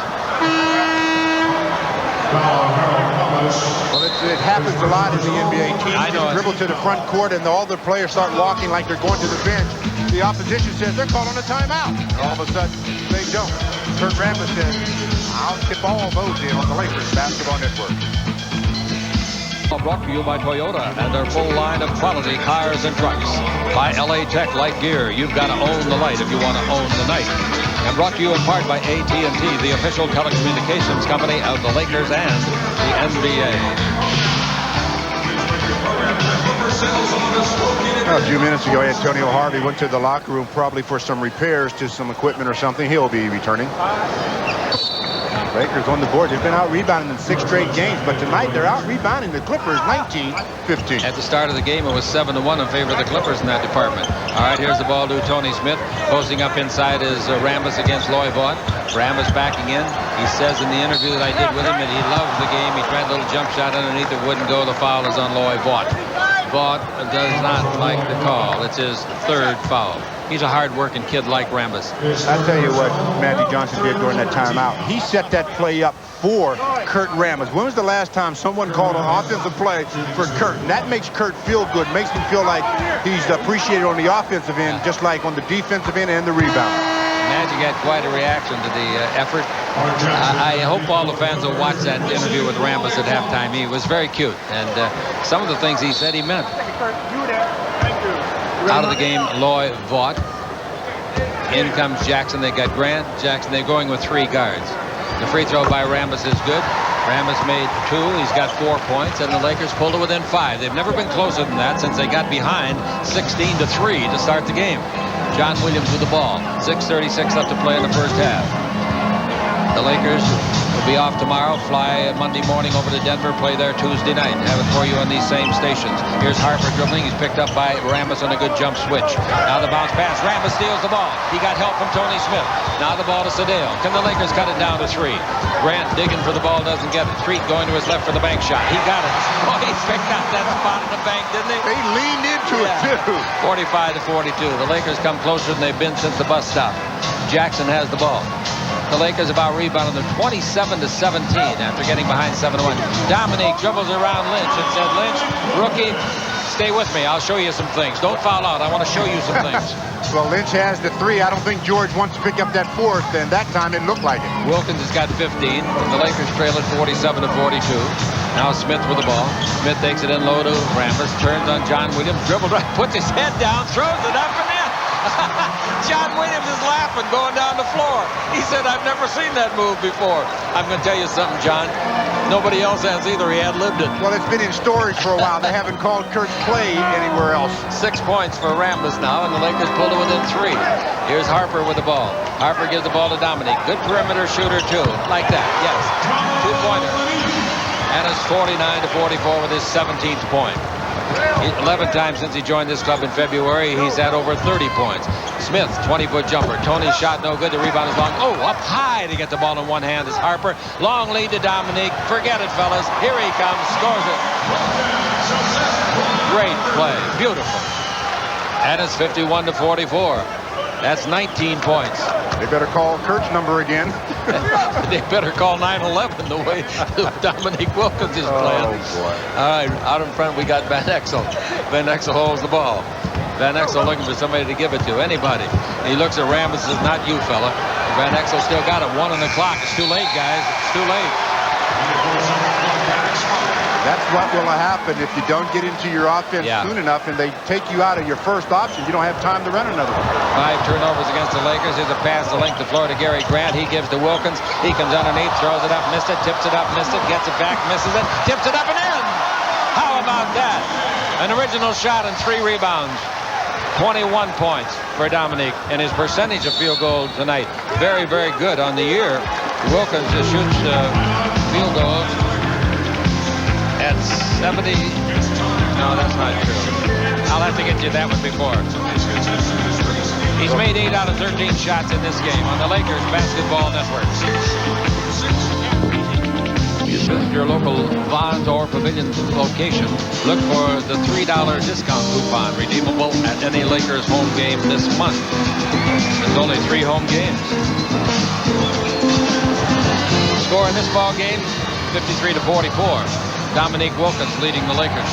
Well, it happens a lot in the NBA. Teams just dribble to the front court, and all the players start walking like they're going to the bench. The opposition says they're calling a timeout. All of a sudden, they don't. Kurt Rambis says, I'll tip all those in on the Lakers Basketball Network. Brought to you by Toyota and their full line of quality cars and trucks. By LA Tech Light Gear, you've got to own the light if you want to own the night. And brought to you in part by AT&T, the official telecommunications company of the Lakers and the NBA. A few minutes ago, Antonio Harvey went to the locker room probably for some repairs to some equipment or something. He'll be returning. Lakers on the board. They've been out rebounding in 6 straight games, but tonight they're out rebounding the Clippers 19-15. At the start of the game, it was 7-1 in favor of the Clippers in that department. All right, here's the ball to Tony Smith. Posting up inside is Rambis against Loy Vaught. Rambis backing in. He says in the interview that I did with him that he loves the game. He tried a little jump shot underneath. It wouldn't go. The foul is on Loy Vaught. Vaught does not like the call. It's his 3rd foul. He's a hard-working kid like Rambis. I'll tell you what Magic Johnson did during that timeout. He set that play up for Kurt Rambis. When was the last time someone called an offensive play for Kurt? And that makes Kurt feel good, makes him feel like he's appreciated on the offensive end, just like on the defensive end and the rebound. Magic had quite a reaction to the effort. I hope all the fans will watch that interview with Rambis at halftime. He was very cute, and some of the things he said he meant. Out of the game, Loy Vaught. In comes Jackson. They got Grant. Jackson, they're going with 3 guards. The free throw by Rambis is good. Rambis made 2. He's got 4 points, and the Lakers pulled it within 5. They've never been closer than that since they got behind 16-3 to start the game. John Williams with the ball. 6:36 left to play in the first half. The Lakers will be off tomorrow, fly Monday morning over to Denver, play there Tuesday night. Have it for you on these same stations. Here's Harper dribbling. He's picked up by Rambis on a good jump switch. Now the bounce pass. Rambis steals the ball. He got help from Tony Smith. Now the ball to Sedale. Can the Lakers cut it down to 3? Grant digging for the ball, doesn't get it. Street going to his left for the bank shot. He got it. Oh, he picked out that spot in the bank, didn't he? They leaned into it, too. 45-42. The Lakers come closer than they've been since the bus stop. Jackson has the ball. The Lakers about rebounded them 27-17 after getting behind 7-1. Dominique dribbles around Lynch and said, Lynch, rookie, stay with me. I'll show you some things. Don't foul out. I want to show you some things. Well, Lynch has the 3. I don't think George wants to pick up that 4th, and that time it looked like it. Wilkins has got 15. The Lakers trail at 47-42. Now Smith with the ball. Smith takes it in low to Rambis. Turns on John Williams. Dribbles right, puts his head down, throws it up and in. John Williams is laughing going down the floor. He said, I've never seen that move before. I'm going to tell you something, John. Nobody else has either. He ad-libbed it. Well, it's been in storage for a while. They haven't called Kurt's play anywhere else. 6 points for Rambis now, and the Lakers pulled it within 3. Here's Harper with the ball. Harper gives the ball to Dominique. Good perimeter shooter, too. Like that, yes. 2-pointer. And it's 49-44 with his 17th point. 11 times since he joined this club in February, he's had over 30 points. Smith, 20-foot jumper. Tony's shot no good. The rebound is long. Oh, up high to get the ball in one hand is Harper. Long lead to Dominique. Forget it, fellas. Here he comes. Scores it. Great play. Beautiful. And it's 51-44. That's 19 points. They better call Kurt's number again. They better call 9-11 the way Dominique Wilkins is playing. Oh, boy. All right, out in front we got Van Exel. Van Exel holds the ball. Van Exel looking for somebody to give it to. Anybody. He looks at Rambis and says, not you, fella. Van Exel still got it. 1 on the clock. It's too late, guys. It's too late. That's what will happen if you don't get into your offense soon enough and they take you out of your first option. You don't have time to run another one. 5 turnovers against the Lakers. Here's a pass to length the floor to Gary Grant. He gives to Wilkins. He comes underneath, throws it up, missed it, tips it up, missed it, gets it back, misses it, tips it up and in. How about that? An original shot and 3 rebounds. 21 points for Dominique, and his percentage of field goals tonight very, very good on the year. Wilkins just shoots field goals at 70. No, that's not true. I'll have to get you that one before. He's made 8 out of 13 shots in this game on the Lakers Basketball Network. You visit your local Vons or Pavilion location. Look for the $3 discount coupon redeemable at any Lakers home game this month. There's only 3 home games. Score in this ball game, 53-44. Dominique Wilkins leading the Lakers.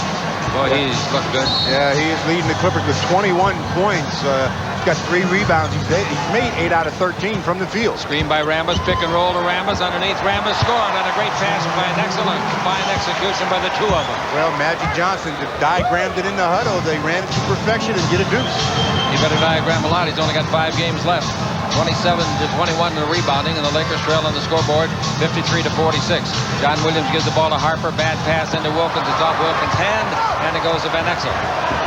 Boy, he's looked good. Yeah, he is leading the Clippers with 21 points. He's got 3 rebounds. He's made 8 out of 13 from the field. Screen by Rambis, pick and roll to Rambis. Underneath, Rambis scored on a great pass by an excellent combined execution by the 2 of them. Well, Magic Johnson diagrammed it in the huddle. They ran it to perfection and get a deuce. He better diagram a lot. He's only got 5 games left. 27-21 in the rebounding, and the Lakers trail on the scoreboard 53-46. John Williams gives the ball to Harper. Bad pass into Wilkins. It's off Wilkins' hand, and it goes to Van Exel.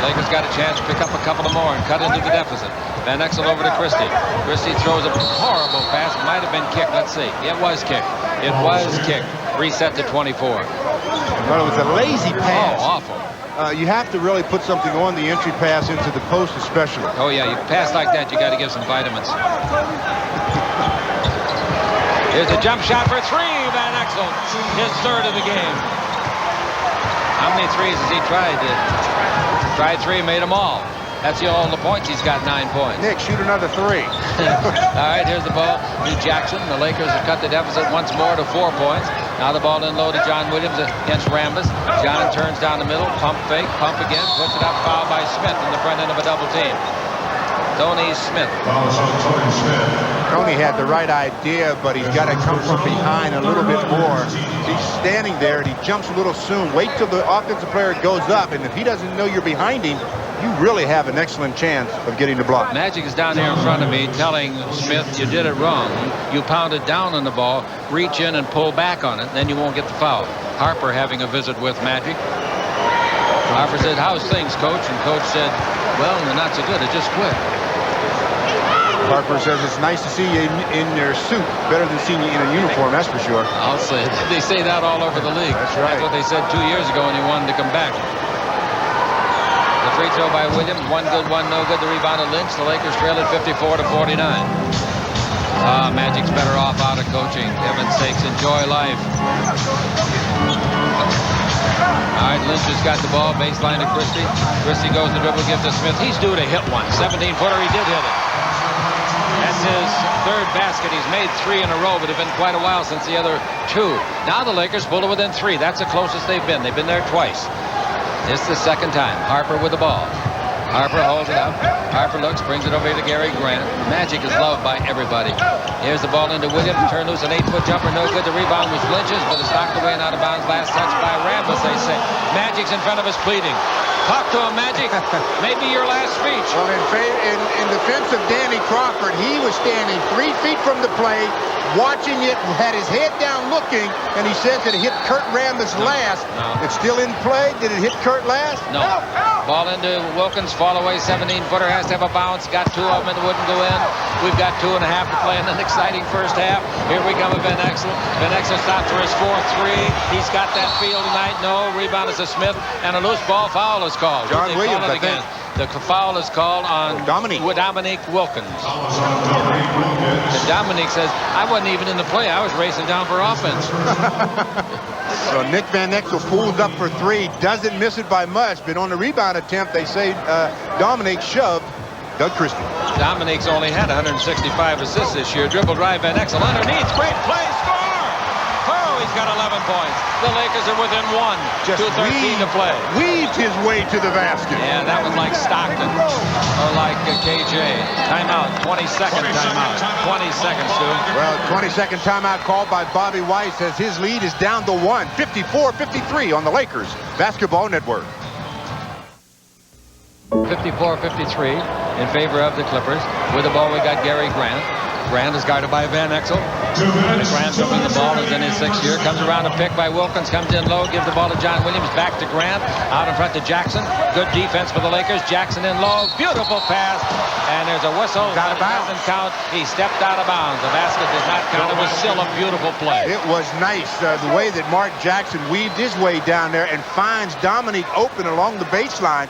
Lakers got a chance to pick up a couple of more and cut into the deficit. Van Exel over to Christie. Christie throws a horrible pass. Might have been kicked. Let's see. It was kicked. It was kicked. Reset to 24. Well, it was a lazy pass. Oh, awful. You have to really put something on the entry pass into the post especially. Oh, yeah. You pass like that, you got to give some vitamins. Here's a jump shot for 3. Van Exel. His 3rd of the game. How many threes has he tried? Tried 3, made them all. That's all the points. He's got 9 points. Nick, shoot another 3. All right, here's the ball to Jackson. The Lakers have cut the deficit once more to 4 points. Now the ball in low to John Williams against Rambis. John turns down the middle, pump fake, pump again, puts it up, foul by Smith in the front end of a double team. Tony Smith. Tony had the right idea, but he's got to come from behind a little bit more. He's standing there and he jumps a little soon. Wait till the offensive player goes up, and if he doesn't know you're behind him, you really have an excellent chance of getting the block. Magic is down here in front of me telling Smith, you did it wrong. You pounded down on the ball, reach in and pull back on it, then you won't get the foul. Harper having a visit with Magic. Harper said, how's things, Coach? And Coach said, well, they're not so good. They just quit. Harper says it's nice to see you in your suit. Better than seeing you in a uniform, that's for sure. I'll say it. They say that all over the league. That's right. That's what they said 2 years ago when he wanted to come back. The free throw by Williams. 1 good, 1 no good. The rebound of Lynch. The Lakers trail at 54-49. Magic's better off out of coaching. Heaven's sakes, enjoy life. All right, Lynch has got the ball. Baseline to Christie. Christie goes to dribble, gives to Smith. He's due to hit one. 17-footer. He did hit it. That's his 3rd basket. He's made 3 in a row, but it's been quite a while since the other 2. Now the Lakers pull it within 3. That's the closest they've been. They've been there twice. It's the 2nd time. Harper with the ball. Harper holds it up. Harper looks, brings it over here to Gary Grant. Magic is loved by everybody. Here's the ball into Williams. Turn loose an 8-foot jumper. No good. The rebound was Lynch's, but it's knocked away and out of bounds. Last touch by Rambis, they say. Magic's in front of us pleading. Talk to him, Magic. Maybe your last speech. Well, in defense of Danny Crawford, he was standing 3 feet from the play, watching it, had his head down looking, and he says that it hit Kurt Rambis last. No. It's still in play. Did it hit Kurt last? No. Ball into Wilkins, fall away, 17-footer, has to have a bounce. Got 2 of them and it wouldn't go in. We've got 2.5 to play in an exciting first half. Here we come with Van Exel. Van Exel stops for his 4th 3. He's got that field tonight. No. Rebound is to Smith, and a loose ball foul is called. John Williams, I think. The foul is called on Dominique Wilkins. And Dominique says, I wasn't even in the play. I was racing down for offense. So Nick Van Exel pulls up for 3, doesn't miss it by much, but on the rebound attempt, they say Dominique shoved Doug Christie. Dominique's only had 165 assists this year. Dribble drive, Van Exel underneath. Great play, score! Oh, he's got 11 points. The Lakers are within 1. Just 2:13 to play. Weaved his way to the basket. Yeah, that was like Stockton or like KJ. Timeout, 20-second timeout. 20 seconds, Stu. Well, 20-second timeout called by Bobby Weiss as his lead is down to 1. 54-53 on the Lakers Basketball Network. 54-53 in favor of the Clippers. With the ball, we got Gary Grant. Grant is guarded by Van Exel. Grant throwing the ball is in his 6th year. Comes around a pick by Wilkins. Comes in low. Gives the ball to John Williams. Back to Grant. Out in front to Jackson. Good defense for the Lakers. Jackson in low. Beautiful pass. And there's a whistle. Out of bounds. Doesn't count. He stepped out of bounds. The basket does not count. It was still a beautiful play. It was nice. The way that Mark Jackson weaved his way down there and finds Dominique open along the baseline.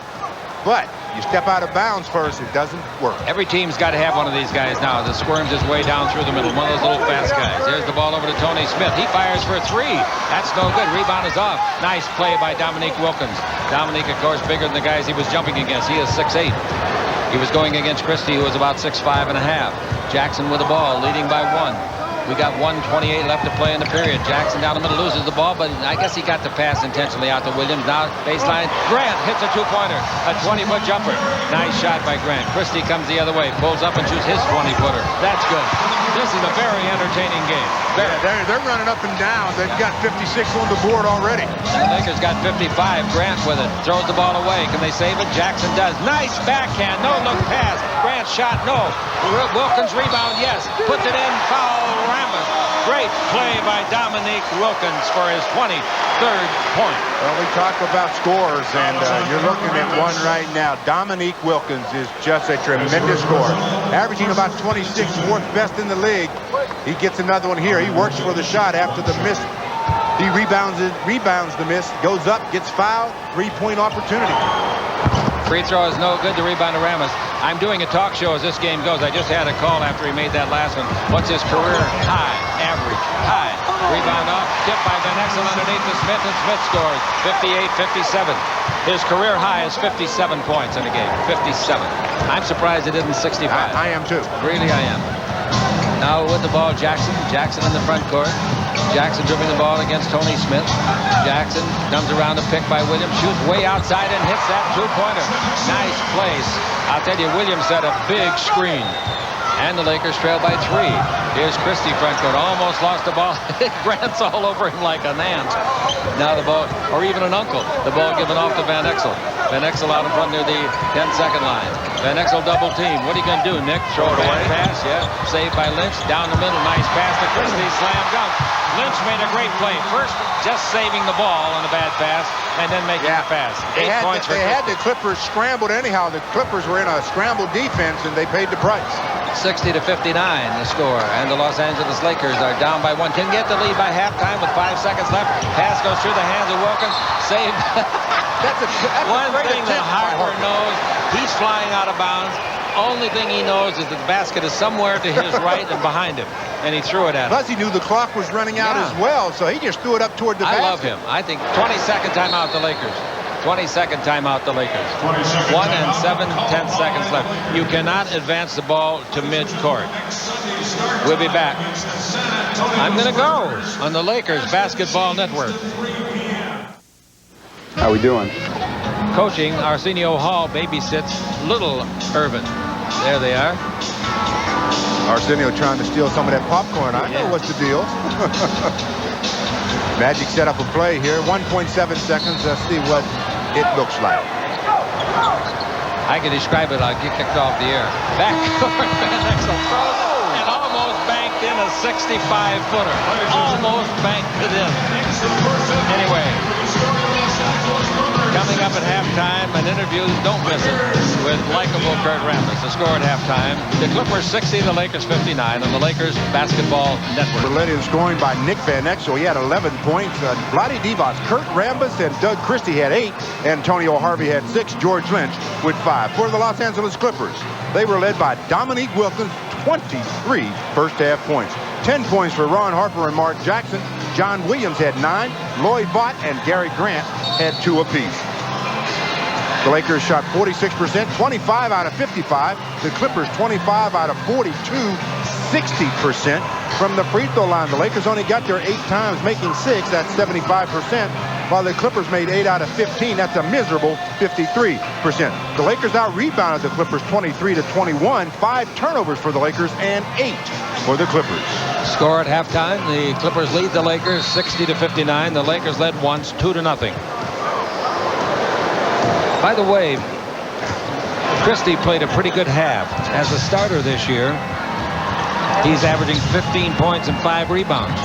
but you step out of bounds first, it doesn't work. Every team's got to have one of these guys now that squirms his way down through the middle. One of those little fast guys. Here's the ball over to Tony Smith. He fires for 3. That's no good. Rebound is off. Nice play by Dominique Wilkins. Dominique, of course, bigger than the guys he was jumping against. He is 6'8". He was going against Christie, who was about 6'5 and a half. Jackson with the ball, leading by 1. We got 1:28 left to play in the period. Jackson down the middle loses the ball, but I guess he got the pass intentionally out to Williams. Now baseline. Grant hits a 2-pointer, a 20-foot jumper. Nice shot by Grant. Christie comes the other way, pulls up and shoots his 20-footer. That's good. This is a very entertaining game. Yeah, they're running up and down. They've got 56 on the board already. The Lakers got 55. Grant with it. Throws the ball away. Can they save it? Jackson does. Nice backhand. No look pass. Grant shot. No. Wilkins rebound. Yes. Puts it in. Foul. Rambus. Great play by Dominique Wilkins for his 23rd point. Well, we talk about scores, and you're looking at one right now. Dominique Wilkins is just a tremendous scorer. Averaging about 26, fourth best in the league. He gets another one here. He works for the shot after the miss. He rebounds the miss, goes up, gets fouled, 3-point opportunity. Free throw is no good. The rebound to Ramos. I'm doing a talk show as this game goes. I just had a call after he made that last one. What's his career high, average, high? Rebound off, tipped by Van Exel underneath to Smith, and Smith scores 58-57. His career high is 57 points in a game. 57. I'm surprised it isn't 65. I am too. Really, I am. Now with the ball, Jackson. Jackson in the front court. Jackson dribbling the ball against Tony Smith. Jackson comes around the pick by Williams. Shoots way outside and hits that 2-pointer. Nice place. I'll tell you, Williams had a big screen. And the Lakers trail by 3. Here's Christie front court. Almost lost the ball. Grant's all over him like an ant. Now the ball, or even an uncle. The ball given off to Van Exel. Van Exel out in front near the 10-second line. Van Exel double team. What are you going to do, Nick? Throw it away. Pass, yeah. Saved by Lynch. Down the middle. Nice pass to Christie. Slam dunk. Lynch made a great play. First, just saving the ball on a bad pass, and then making the pass. They had the Clippers scrambled anyhow. The Clippers were in a scrambled defense, and they paid the price. 60-59 the score, and the Los Angeles Lakers are down by 1. Can get the lead by halftime with 5 seconds left. Pass goes through the hands of Wilkins. Saved. That's one thing that Harper knows. He's flying out of bounds. Only thing he knows is that the basket is somewhere to his right and behind him, and he threw it at him. Plus, he knew the clock was running out as well, so he just threw it up toward the basket. I love him. I think 22nd timeout the Lakers. 22nd timeout the Lakers. 1 and 7/10 seconds left. You cannot advance the ball to mid-court. We'll be back. I'm going to go on the Lakers Basketball Network. How we doing? Coaching, Arsenio Hall babysits Little Irvin. There they are. Arsenio trying to steal some of that popcorn. I know what's the deal. Magic set up a play here. 1.7 seconds. Let's see what it looks like. I can describe it. I'll get kicked off the air. Back court. Van Exel throws it and almost banked in a 65-footer. Almost banked it in. Anyway. Coming up at halftime, an interview, don't miss it, with likable Kurt Rambis. The score at halftime, the Clippers 60, the Lakers 59 on the Lakers Basketball Network. Led in scoring by Nick Van Exel. He had 11 points. Vlade Divac, Kurt Rambis, and Doug Christie had 8. Antonio Harvey had 6. George Lynch with 5. For the Los Angeles Clippers, they were led by Dominique Wilkins, 23 first-half points. 10 points for Ron Harper and Mark Jackson. John Williams had 9. Lloyd Vaught and Gary Grant had 2 apiece. The Lakers shot 46%, 25 out of 55. The Clippers 25 out of 42, 60% from the free throw line. The Lakers only got there 8 times, making 6. That's 75%. While the Clippers made 8 out of 15. That's a miserable 53%. The Lakers out-rebounded the Clippers 23-21. 5 turnovers for the Lakers and 8 for the Clippers. Score at halftime, the Clippers lead the Lakers 60-59. The Lakers led once 2-0. By the way, Christie played a pretty good half. As a starter this year, he's averaging 15 points and 5 rebounds.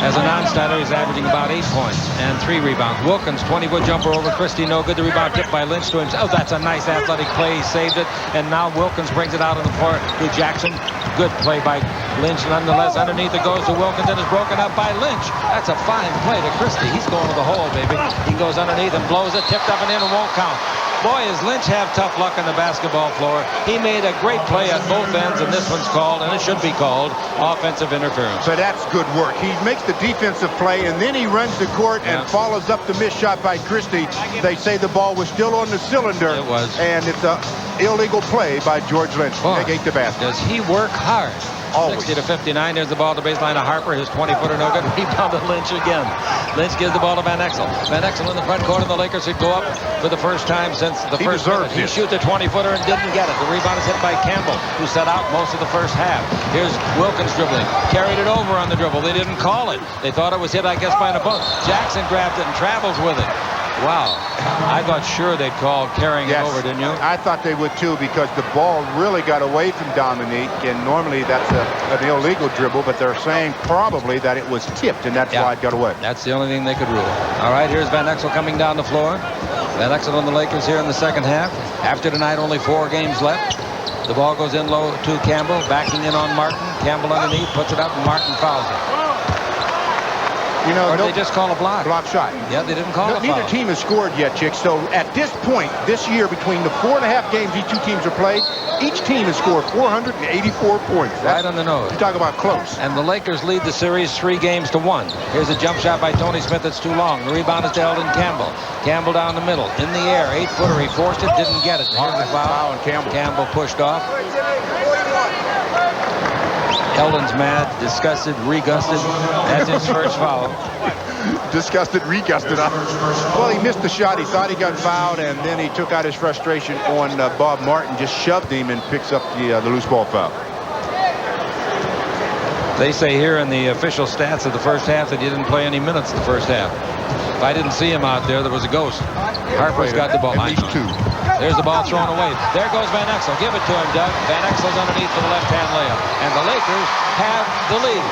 As a non-starter, he's averaging about 8 points and 3 rebounds. Wilkins, 20-foot jumper over Christie, no good. The rebound tipped by Lynch to him. Oh, that's a nice athletic play. He saved it. And now Wilkins brings it out on the floor to Jackson. Good play by Lynch. Nonetheless, underneath it goes to Wilkins and is broken up by Lynch. That's a fine play to Christie. He's going to the hole, baby. He goes underneath and blows it. Tipped up and in and won't count. Boy, does Lynch have tough luck on the basketball floor. He made a great play at both ends, and this one's called, and it should be called, offensive interference. So that's good work. He makes the defensive play, and then he runs the court and follows up the missed shot by Christie. They say the ball was still on the cylinder. It was. And it's an illegal play by George Lynch. Boy, Negate the basket. does he work hard? Always. 60-59. There's the ball to baseline of Harper. His 20-footer no good. Rebound to Lynch again. Lynch gives the ball to Van Exel. Van Exel in the front court, and the Lakers would go up for the first time since the first minute. He shoots a 20-footer and didn't get it. The rebound is hit by Campbell, who set out most of the first half. Here's Wilkins dribbling. Carried it over on the dribble. They didn't call it. They thought it was hit, I guess, by an opponent. Jackson grabbed it and travels with it. Wow. I thought sure they'd call carrying it over, didn't you? I thought they would too, because the ball really got away from Dominique, and normally that's an illegal dribble, but they're saying probably that it was tipped, and that's why it got away. That's the only thing they could rule. All right, here's Van Exel coming down the floor. Van Exel on the Lakers here in the second half. After tonight, only 4 games left. The ball goes in low to Campbell, backing in on Martin. Campbell underneath, puts it up, and Martin fouls it. You know, or they just call a block. Block shot. Yeah, they didn't call a foul. Neither team has scored yet, Chick. So at this point, this year, between the 4.5 games these two teams are played, each team has scored 484 points. Right on the nose. You talk about close. And the Lakers lead the series 3-1. Here's a jump shot by Tony Smith that's too long. The rebound is to Eldon Campbell. Campbell down the middle. In the air. 8-footer. He forced it. Didn't get it. Here's the foul. And Campbell. Campbell pushed off. Eldon's mad, disgusted, regusted. That's his first foul. Disgusted, regusted. Well, he missed the shot. He thought he got fouled, and then he took out his frustration on Bob Martin, just shoved him and picks up the loose ball foul. They say here in the official stats of the first half that he didn't play any minutes the first half. If I didn't see him out there, there was a ghost. Harper's got the ball. At least 2. There's the ball thrown away. There goes Van Exel. Give it to him, Doug. Van Exel's underneath for the left-hand layup. And the Lakers have the lead.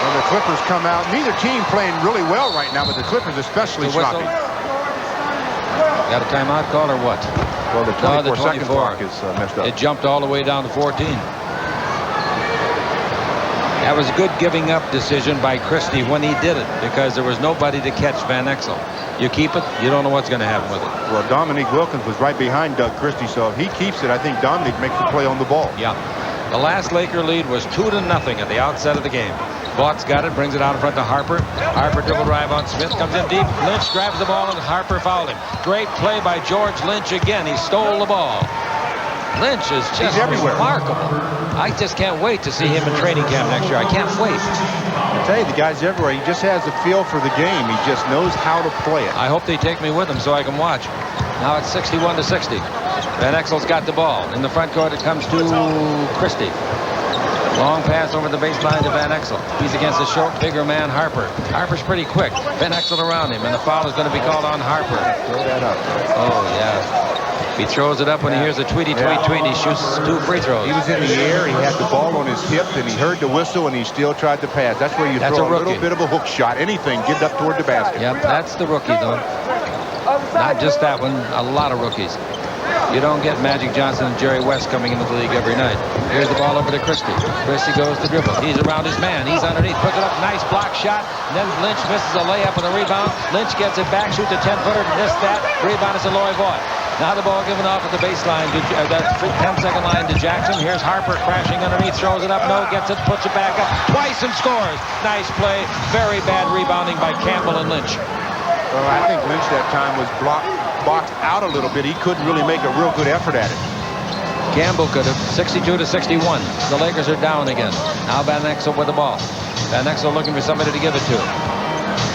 Well, the Clippers come out. Neither team playing really well right now, but the Clippers especially sloppy. Got a timeout call or what? Well, the 24-second clock is messed up. It jumped all the way down to 14. That was a good giving up decision by Christie when he did it, because there was nobody to catch Van Exel. You keep it, you don't know what's going to happen with it. Well, Dominique Wilkins was right behind Doug Christie, so if he keeps it, I think Dominique makes the play on the ball. Yeah. The last Laker lead was 2-0 at the outset of the game. Vaughts got it, brings it out in front to Harper. Harper dribble drive on Smith, comes in deep. Lynch grabs the ball, and Harper fouled him. Great play by George Lynch again. He stole the ball. Lynch is just remarkable. I just can't wait to see him in training camp next year. I can't wait. I tell you, the guy's everywhere. He just has a feel for the game. He just knows how to play it. I hope they take me with them so I can watch. Now it's 61-60. Van Exel's got the ball. In the front court, it comes to Christie. Long pass over the baseline to Van Exel. He's against the short, bigger man, Harper. Harper's pretty quick. Van Exel around him, and the foul is going to be called on Harper. Throw that up. Oh, yeah. He throws it up when he hears a tweety, tweet. He shoots 2 free throws. He was in the air. He had the ball on his hip, and he heard the whistle, and he still tried to pass. That's where you throw a little bit of a hook shot. Anything, get it up toward the basket. Yep, that's the rookie, though. Not just that one, a lot of rookies. You don't get Magic Johnson and Jerry West coming into the league every night. Here's the ball over to Christie. Christie goes to dribble. He's around his man. He's underneath. Puts it up. Nice block shot. And then Lynch misses a layup on the rebound. Lynch gets it back. Shoots a 10-footer. Missed that. Rebound is to Loy Vaught. Now the ball given off at the baseline. That 10-second line to Jackson. Here's Harper crashing underneath. Throws it up. No. Gets it. Puts it back up. Twice and scores. Nice play. Very bad rebounding by Campbell and Lynch. Well, I think Lynch that time was boxed out a little bit. He couldn't really make a real good effort at it. Campbell could have. 62-61. The Lakers are down again. Now Van Exel with the ball. Van Exel looking for somebody to give it to.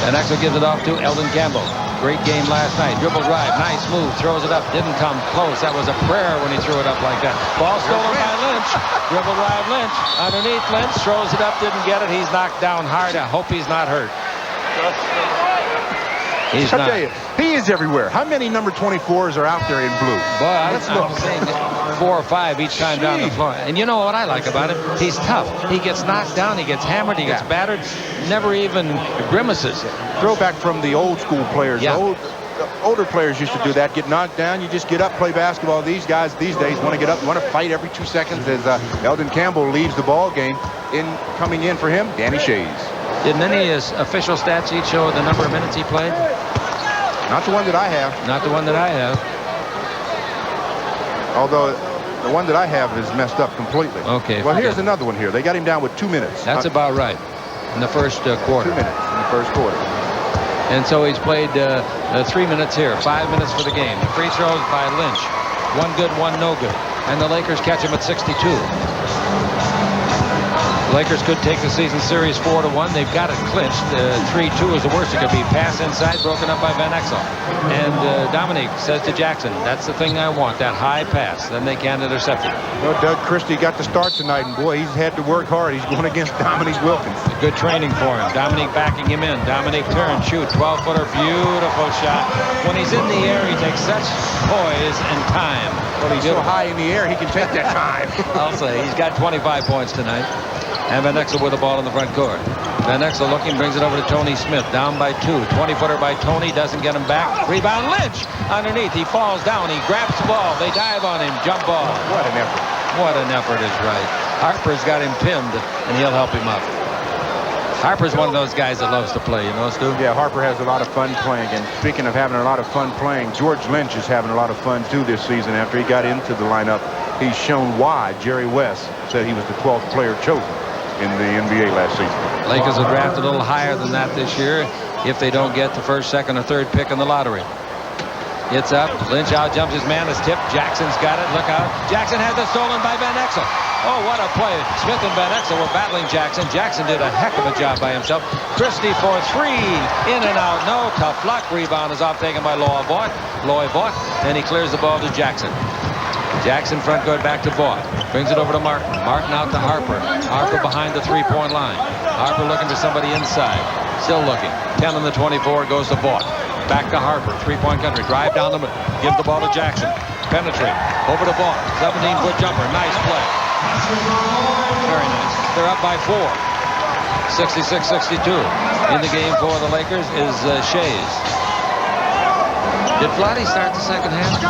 Van Exel gives it off to Eldon Campbell. Great game last night. Dribble drive. Nice move. Throws it up. Didn't come close. That was a prayer when he threw it up like that. Ball stolen by Lynch. Dribble drive Lynch. Underneath Lynch. Throws it up. Didn't get it. He's knocked down hard. I hope he's not hurt. He's not. I tell you, he is everywhere. How many number 24s are out there in blue? Boy, I'm saying 4 or 5 each time down the floor. And you know what I like about him? He's tough. He gets knocked down. He gets hammered. He gets battered. Never even grimaces. Throwback from the old school players. Yeah. Older players used to do that. Get knocked down. You just get up, play basketball. These guys these days want to get up, want to fight every 2 seconds. As Eldon Campbell leaves the ball game, coming in for him, Danny Shays. Didn't any of his official stat sheet show the number of minutes he played? Not the one that I have. Not the one that I have. Although the one that I have is messed up completely. Okay. Well, here's another one here. They got him down with 2 minutes. That's about right. In the first quarter. 2 minutes in the first quarter. And so he's played 3 minutes here. 5 minutes for the game. The free throws by Lynch. One good, one no good. And the Lakers catch him at 62. The Lakers could take the season series 4-1. They've got it clinched. 3-2 is the worst it could be. Pass inside, broken up by Van Exel. And Dominique says to Jackson, that's the thing I want, that high pass. Then they can't intercept it. Well, Doug Christie got the start tonight, and boy, he's had to work hard. He's going against Dominique Wilkins. Good training for him. Dominique backing him in. Dominique turns, shoot, 12-footer, beautiful shot. When he's in the air, he takes such poise and time. Well, he's so high in the air, he can take that time. I'll say, he's got 25 points tonight. And Van Exel with the ball in the front court. Van Exel looking, brings it over to Tony Smith. Down by 2. 20-footer by Tony. Doesn't get him back. Rebound, Lynch underneath. He falls down. He grabs the ball. They dive on him. Jump ball. What an effort. What an effort is right. Harper's got him pinned, and he'll help him up. Harper's one of those guys that loves to play, you know, Stu? Yeah, Harper has a lot of fun playing. And speaking of having a lot of fun playing, George Lynch is having a lot of fun, too, this season. After he got into the lineup, he's shown why Jerry West said he was the 12th player chosen in the NBA last season. Lakers will draft a little higher than that this year if they don't get the first, second, or third pick in the lottery. It's up. Lynch out jumps his man. It's tipped. Jackson's got it. Look out. Jackson has it stolen by Van Exel. Oh, what a play. Smith and Van Exel were battling Jackson. Jackson did a heck of a job by himself. Christie for 3. In and out. No tough luck. Rebound is off taken by Loy Vaught. And he clears the ball to Jackson. Jackson front court back to Vaught. Brings it over to Martin. Martin out to Harper. Harper behind the three-point line. Harper looking for somebody inside. Still looking. 10 on the 24 goes to Vaught. Back to Harper. Three-point country. Drive down the middle. Give the ball to Jackson. Penetrate. Over to Vaught. 17-foot jumper. Nice play. Very nice. They're up by 4. 66-62. In the game for the Lakers is Shays. Did Vlade start the second half?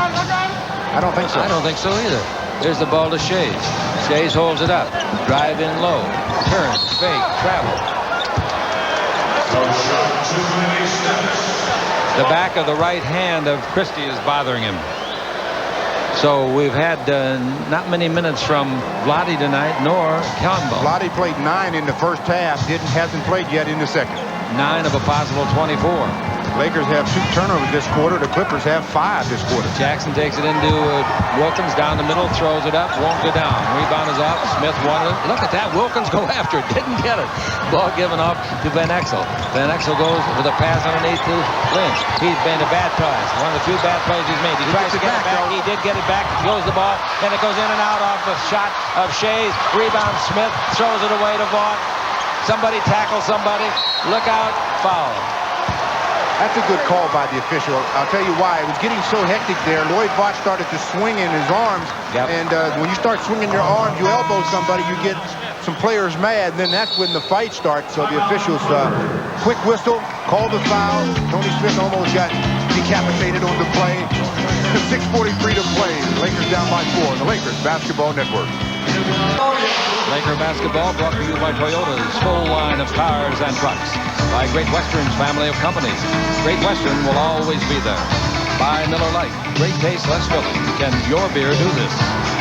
I don't think so. I don't think so either. There's the ball to Shays. Shays holds it up. Drive in low. Turn. Fake. Travel. The back of the right hand of Christie is bothering him. So we've had not many minutes from Vlade tonight, nor Campbell. Vlade played 9 in the first half. Hasn't played yet in the second. 9 of a possible 24. Lakers have 2 turnovers this quarter. The Clippers have 5 this quarter. Jackson takes it into Wilkins down the middle, throws it up, won't go down. Rebound is off. Smith wanted it. Look at that. Wilkins go after it. Didn't get it. Ball given off to Van Exel. Van Exel goes with a pass underneath to Lynch. He's made a bad pass. One of the few bad plays he's made. He tries to get it back. He did get it back. Throws the ball, and it goes in and out off the shot of Shays. Rebound Smith. Throws it away to Vaught. Somebody tackle somebody. Look out. Foul. That's a good call by the official. I'll tell you why. It was getting so hectic there. Lloyd Vaught started to swing in his arms. Yep. And when you start swinging your arms, you elbow somebody, you get some players mad. And then that's when the fight starts. So the officials, quick whistle, call the foul. Tony Smith almost got decapitated on the play. 6:43 to play. The Lakers down by 4. The Lakers Basketball Network. Laker basketball brought to you by Toyota's full line of cars and trucks. By Great Western's family of companies. Great Western will always be there. By Miller Lite. Great taste, less filling. Can your beer do this?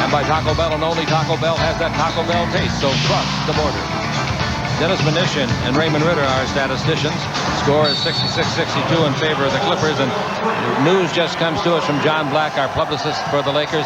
And by Taco Bell, and only Taco Bell has that Taco Bell taste, so cross the border. Dennis Mnuchin and Raymond Ritter are statisticians. Score is 66-62 in favor of the Clippers. And news just comes to us from John Black, our publicist for the Lakers.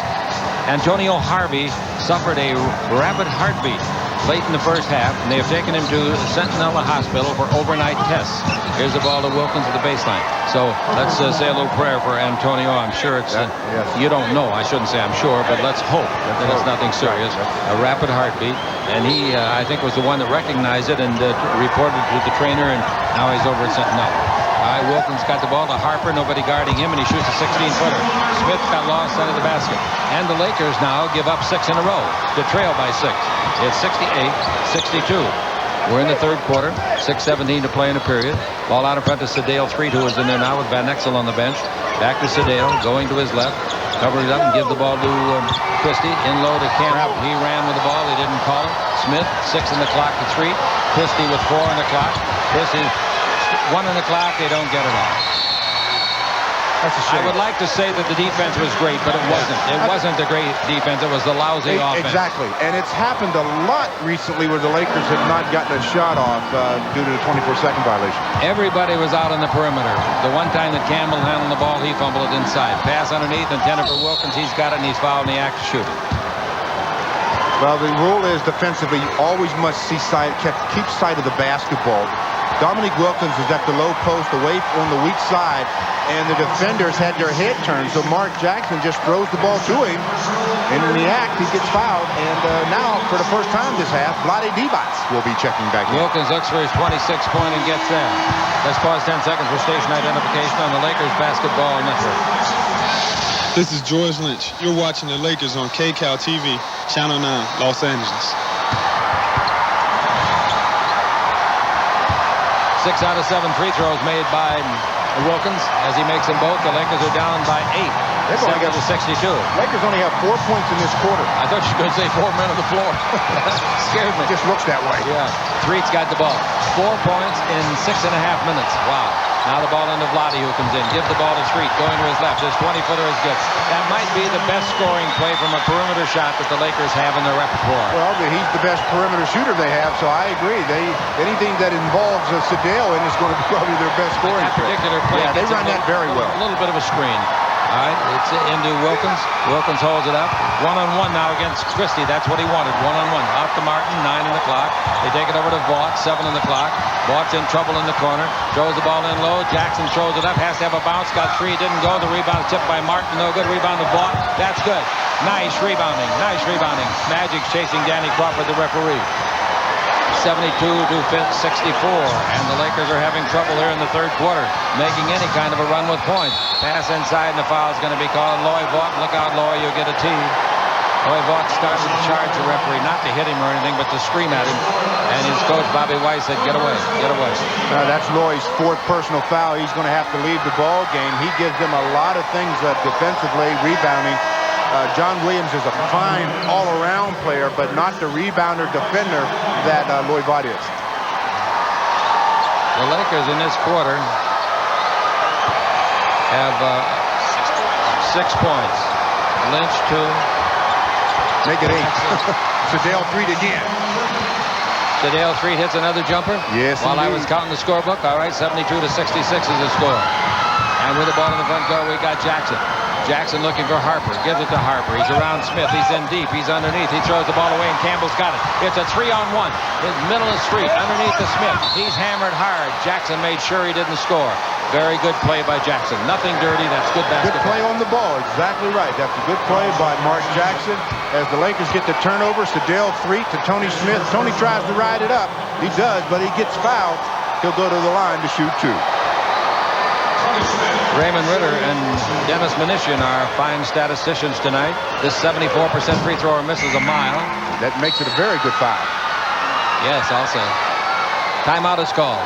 Antonio Harvey suffered a rapid heartbeat late in the first half, and they have taken him to Sentinella Hospital for overnight tests. Here's the ball to Wilkins at the baseline. So let's say a little prayer for Antonio. I'm sure it's, yes. You don't know. I shouldn't say I'm sure, but let's hope that it's nothing serious. A rapid heartbeat. And he, I think, was the one that recognized it and reported to the trainer, and now he's over at Sentinella. Wilkins got the ball to Harper, nobody guarding him, and he shoots a 16-footer. Smith got lost under the basket. And the Lakers now give up 6 in a row to trail by 6. It's 68-62. We're in the third quarter. 6:17 to play in the period. Ball out in front to Sedale. 3-2 is in there now with Van Exel on the bench. Back to Sedale, going to his left. Covers up and gives the ball to Christie. In low to Campbell. He ran with the ball. They didn't call it. Smith, 6 on the clock to 3. Christie with 4 on the clock. Christie, 1 on the clock. They don't get it off. That's a shame. I would like to say that the defense was great, but it wasn't. It wasn't the great defense. It was the lousy offense. Exactly. And it's happened a lot recently where the Lakers have not gotten a shot off due to the 24-second violation. Everybody was out on the perimeter. The one time that Campbell handled the ball, he fumbled it inside. Pass underneath, intended for Wilkins. He's got it, and he's fouled in the act of shooting. Well, the rule is defensively, you always must keep sight of the basketball. Dominique Wilkins is at the low post away on the weak side, and the defenders had their head turned, so Mark Jackson just throws the ball to him, and in the act, he gets fouled, and now, for the first time this half, Vlade Divac will be checking back in. Wilkins looks for his 26th point and gets there. Let's pause 10 seconds for station identification on the Lakers Basketball Network. This is George Lynch. You're watching the Lakers on KCAL TV, Channel 9, Los Angeles. 6 out of 7 free throws made by Wilkins as he makes them both. The Lakers are down by 8. They've only got 62. Lakers only have 4 points in this quarter. I thought you were going to say 4 men on the floor. Scared me. It just looks that way. Yeah. Threet's got the ball. 4 points in 6.5 minutes. Wow. Now the ball into Vlade, who comes in. Gives the ball to Threet. Going to his left. His 20-footer is good. That might be the best scoring play from a perimeter shot that the Lakers have in their repertoire. Well, he's the best perimeter shooter they have, so I agree. Anything that involves Sedale in is going to be probably their best scoring. That particular play, yeah, they run that very well. A little bit of a screen. All right, it's into Wilkins. Wilkins holds it up. One-on-one now against Christie. That's what he wanted. One-on-one. Out to Martin, 9 on the clock. They take it over to Vaught, 7 on the clock. Vaught's in trouble in the corner. Throws the ball in low. Jackson throws it up. Has to have a bounce. Got 3. Didn't go. The rebound tipped by Martin. No good. Rebound to Vaught. That's good. Nice rebounding. Nice rebounding. Magic's chasing Danny Crawford, the referee. 72 to 64, and the Lakers are having trouble here in the third quarter, making any kind of a run with points. Pass inside, and the foul is going to be called. Loy Vaught, look out, Loy, you'll get a tee. Loy Vaught started to charge the referee, not to hit him or anything, but to scream at him. And his coach, Bobby Weiss, said, get away, get away. That's Loy's 4th personal foul. He's going to have to leave the ball game. He gives them a lot of things defensively, rebounding. John Williams is a fine all-around player, but not the rebounder defender that Loy Vaught is. The Lakers in this quarter have 6 points. Lynch 2. Make it 8. Sedale 3 again. Sedale 3 hits another jumper. Yes, While indeed. I was counting the scorebook, all right, 72 to 66 is the score. And with the ball in the front court, we got Jackson. Jackson looking for Harper. Gives it to Harper. He's around Smith. He's in deep. He's underneath. He throws the ball away, and Campbell's got it. It's a 3-on-1. His middle is Street. Underneath to Smith. He's hammered hard. Jackson made sure he didn't score. Very good play by Jackson. Nothing dirty. That's good basketball. Good play on the ball. Exactly right. That's a good play by Mark Jackson. As the Lakers get the turnover, Sedale 3 to Tony Smith. Tony tries to ride it up. He does, but he gets fouled. He'll go to the line to shoot 2. Raymond Ritter and Dennis Mnuchin are fine statisticians tonight. This 74% free thrower misses a mile. That makes it a very good foul. Yes, also. Timeout is called.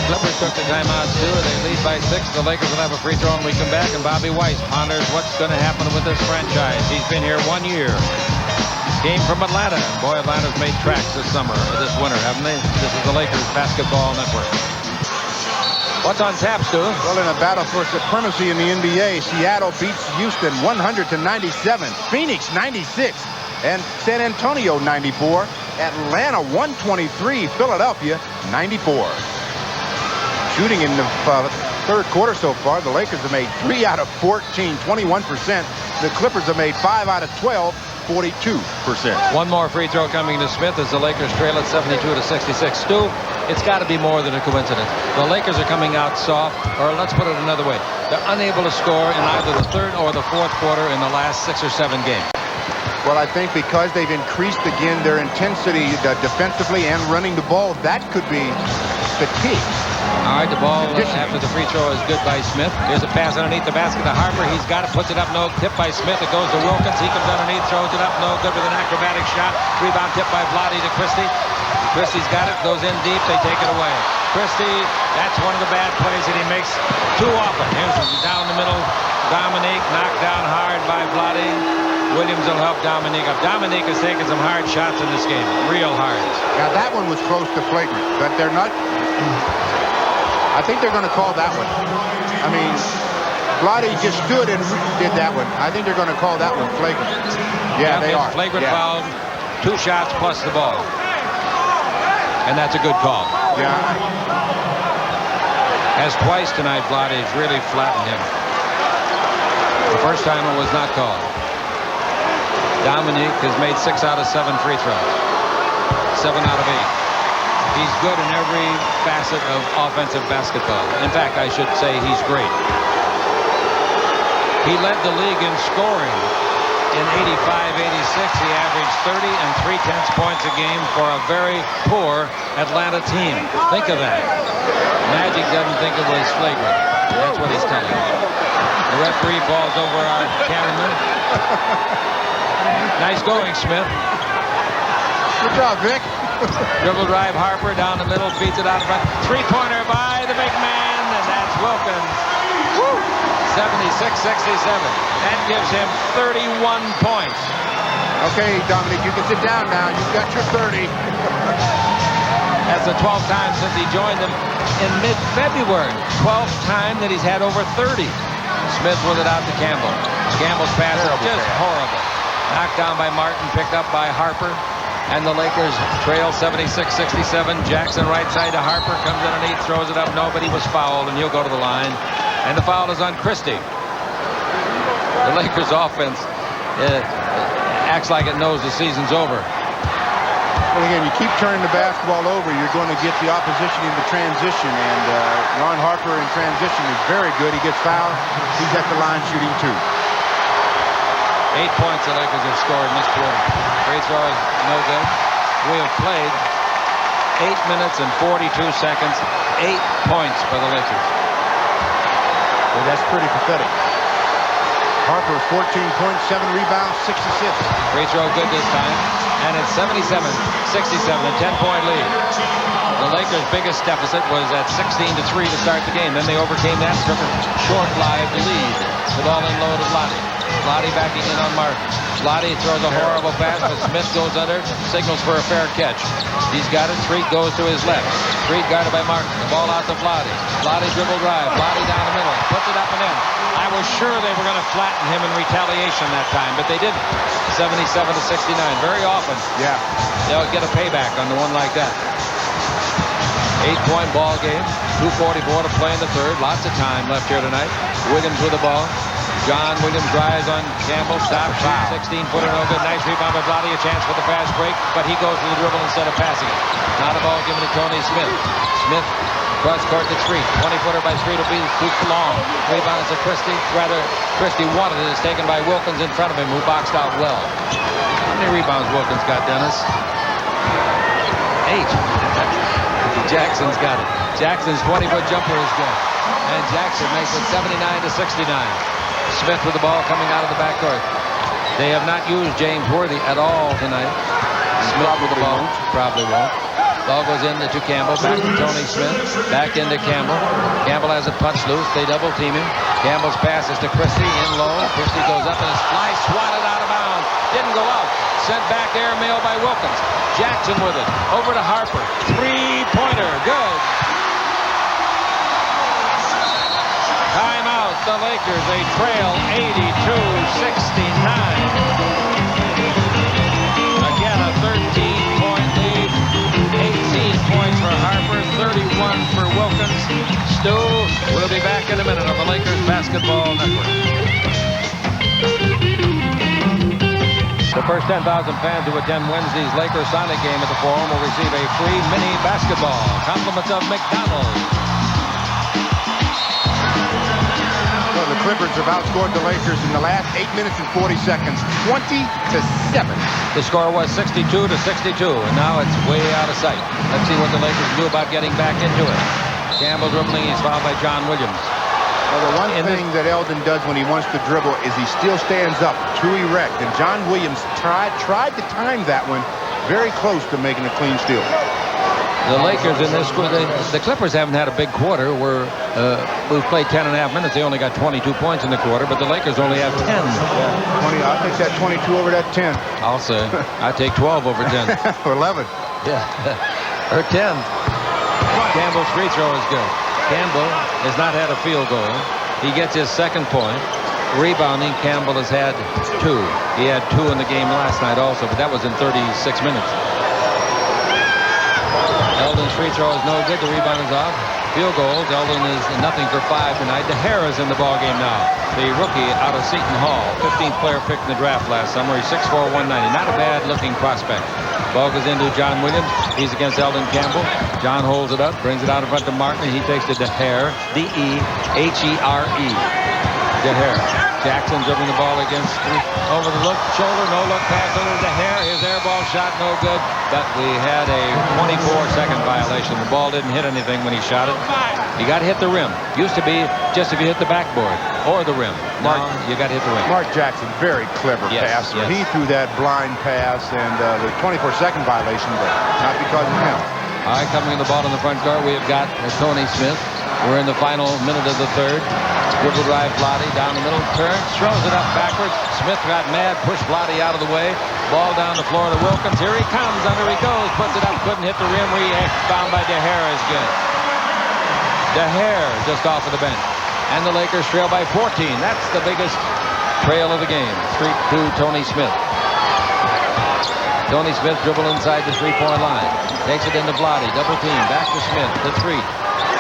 Clippers took the timeouts too. They lead by 6. The Lakers will have a free throw when we come back, and Bobby Weiss ponders what's going to happen with this franchise. He's been here 1 year. Came from Atlanta. Boy, Atlanta's made tracks this winter, haven't they? This is the Lakers Basketball Network. What's on tap, Stu? Well, in a battle for supremacy in the NBA, Seattle beats Houston 100-97. Phoenix 96. And San Antonio 94. Atlanta 123. Philadelphia 94. Shooting in the third quarter so far, the Lakers have made 3 out of 14, 21%. The Clippers have made 5 out of 12, 42%. One more free throw coming to Smith as the Lakers trail at 72-66. Stu, it's got to be more than a coincidence. The Lakers are coming out soft, or let's put it another way. They're unable to score in either the third or the fourth quarter in the last 6 or 7 games. Well, I think because they've increased again their intensity defensively and running the ball, that could be fatigue. All right, the ball after the free throw is good by Smith. Here's a pass underneath the basket to Harper. He's got it, puts it up, no, tip by Smith. It goes to Wilkins. He comes underneath, throws it up, no good with an acrobatic shot. Rebound tip by Vlade to Christie. Christie's got it, goes in deep, they take it away. Christie, that's one of the bad plays that he makes too often. Here's down the middle. Dominique knocked down hard by Vlade. Williams will help Dominique up. Dominique has taken some hard shots in this game, real hard. Now that one was close to flagrant, but they're not. I think they're going to call that one. I mean, Vlade just stood and did that one. I think they're going to call that one flagrant. Yeah, they are. Flagrant foul, 2 shots plus the ball. And that's a good call. Yeah. As twice tonight, Vlade has really flattened him. The first time it was not called. Dominique has made 6 out of 7 free throws. 7 out of 8. He's good in every facet of offensive basketball. In fact, I should say he's great. He led the league in scoring. In 85-86, he averaged 30 and 3/10 points a game for a very poor Atlanta team. Think of that. Magic doesn't think it was flagrant. That's what he's telling me. The referee falls over our cameraman. Nice going, Smith. Good job, Vic. Dribble drive, Harper down the middle, feeds it out front. 3-pointer by the big man, and that's Wilkins. 76-67. That gives him 31 points. Okay, Dominique, you can sit down now. You've got your 30. That's the 12th time since he joined them in mid-February. 12th time that he's had over 30. Smith with it out to Campbell. Campbell's pass is just horrible. Knocked down by Martin, picked up by Harper. And the Lakers trail 76-67. Jackson right side to Harper. Comes underneath, throws it up. Nobody was fouled, and he'll go to the line. And the foul is on Christie. The Lakers offense acts like it knows the season's over. Well, again, you keep turning the basketball over, you're going to get the opposition into transition. And Ron Harper in transition is very good. He gets fouled. He's at the line shooting 2. 8 points the Lakers have scored in this quarter. Free throw is no good. We have played 8 minutes and 42 seconds. 8 points for the Lakers. Well, that's pretty pathetic. Harper, 14 points, 7 rebounds, 6 assists. Free throw good this time. And it's 77-67, a 10-point lead. The Lakers' biggest deficit was at 16-3 to start the game. Then they overcame that, took a short-lived lead. The ball in low to Vlade. Vlade backing in on Martin. Vlade throws a horrible pass, but Smith goes under, signals for a fair catch. He's got it. Street goes to his left. Street guarded by Martin. The ball out to Vlade. Vlade dribble drive. Vlade down the middle. Puts it up and in. I was sure they were going to flatten him in retaliation that time, but they didn't. 77-69. Very often, yeah, they'll get a payback on the one like that. 8-point ball game. 2:44 to play in the third. Lots of time left here tonight. Williams with the ball. John Williams drives on Campbell. Stop. 16-footer, no good. Nice rebound by Vlade. A chance for the fast break, but he goes to the dribble instead of passing it. Now the ball given to Tony Smith. Smith cross court to Street. 20-footer by Street will be too long. Rebound is to Christie. Rather, Christie wanted it. It's taken by Wilkins in front of him, who boxed out well. How many rebounds Wilkins got, Dennis? 8. Jackson's got it. Jackson's 20-foot jumper is good. And Jackson makes it 79-69. Smith with the ball coming out of the backcourt. They have not used James Worthy at all tonight. Smith with the ball. Probably won't. Ball goes in to Campbell. Back to Tony Smith. Back into Campbell. Campbell has it punched loose. They double team him. Campbell's pass is to Christie in low. Christie goes up and is fly swatted out of bounds. Didn't go out. Sent back airmail by Wilkins. Jackson with it. Over to Harper. 3-pointer. Good. Timeout. The Lakers. They trail 82-69. Again, a 13-point lead. 18 points for Harper. 31 for Wilkins. Stu will be back in a minute on the Lakers Basketball Network. The first 10,000 fans who attend Wednesday's Lakers Sonic game at the Forum will receive a free mini basketball. Compliments of McDonald's. Well, the Clippers have outscored the Lakers in the last 8 minutes and 40 seconds, 20-7. The score was 62-62, and now it's way out of sight. Let's see what the Lakers do about getting back into it. Campbell dribbling. He's fouled by John Williams. Well, the one thing that Eldon does when he wants to dribble is he still stands up too erect. And John Williams tried to time that one very close to making a clean steal. The Lakers in this quarter, the Clippers haven't had a big quarter. We've played 10.5 minutes. They only got 22 points in the quarter, but the Lakers only have 10. Yeah, 20. I'll take that 22 over that 10. I'll say. I take 12 over 10. Or 11. Yeah. Or 10. Campbell's free throw is good. Campbell has not had a field goal. He gets his second point. Rebounding, Campbell has had 2. He had 2 in the game last night also, but that was in 36 minutes. Eldon's free throw is no good. The rebound is off. Field goals. Eldon is nothing for 5 tonight. DeHare is in the ball game now. The rookie out of Seton Hall. 15th player picked in the draft last summer. He's 6'4", 190. Not a bad looking prospect. Ball goes into John Williams. He's against Eldon Campbell. John holds it up, brings it out in front to Martin. He takes to DeHare. D-E-H-E-R-E. DeHare. Jackson dribbling the ball against over the look, shoulder, no look pass over to DeHare. His air ball shot no good, but we had a 24-second violation. The ball didn't hit anything when he shot it. You got to hit the rim. Used to be just if you hit the backboard or the rim. Now you got to hit the rim. Mark Jackson, very clever passer. Yes. He threw that blind pass, and the 24-second violation, but not because of him. All right, coming in the ball in the front court, we have got Tony Smith. We're in the final minute of the third. Dribble drive, Vlade down the middle, turns, throws it up backwards. Smith got mad, pushed Vlade out of the way. Ball down the floor to Wilkins. Here he comes, under he goes, puts it up, couldn't hit the rim. Rebound by DeHare is good. DeHare just off of the bench. And the Lakers trail by 14. That's the biggest trail of the game. 3-2 Tony Smith. Tony Smith dribble inside the three-point line. Takes it into Vlade, double team, back to Smith, to Threet.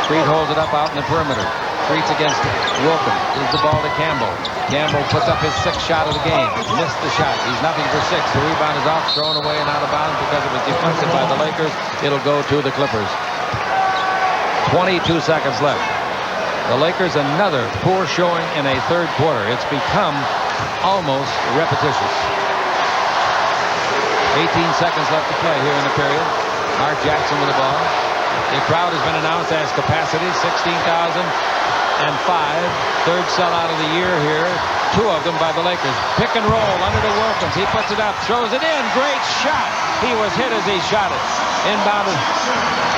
Threet holds it up out in the perimeter. Threet's against Wilkins. Gives the ball to Campbell. Campbell puts up his 6th shot of the game. Missed the shot. He's nothing for 6. The rebound is off, thrown away and out of bounds because it was deflected by the Lakers. It'll go to the Clippers. 22 seconds left. The Lakers another poor showing in a third quarter. It's become almost repetitious. 18 seconds left to play here in the period. Mark Jackson with the ball. The crowd has been announced as capacity, 16,005. Third sellout of the year here. 2 of them by the Lakers. Pick and roll under to Wilkins. He puts it up, throws it in. Great shot. He was hit as he shot it. Inbounded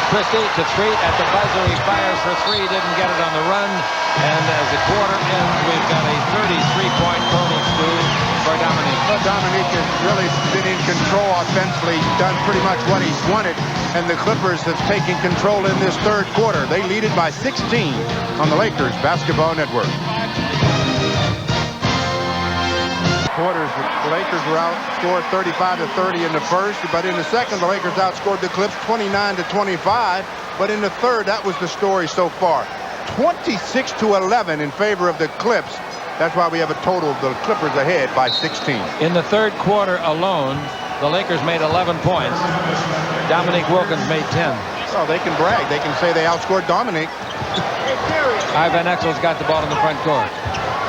Christie to Threet at the buzzer. He fires for 3. Didn't get it on the run. And as the quarter ends, we've got a 33-point total for Dominique. Well, Dominique has really been in control offensively, done pretty much what he's wanted, and the Clippers have taken control in this third quarter. They lead it by 16 on the Lakers Basketball Network. Quarters, the Lakers were outscored 35-30 in the first, but in the second, the Lakers outscored the Clips 29-25. But in the third, that was the story so far. 26-11 in favor of the Clips. That's why we have a total of the Clippers ahead by 16. In the third quarter alone, the Lakers made 11 points. Dominique Wilkins made 10. Well, they can brag. They can say they outscored Dominique. Van Exel's got the ball in the front court.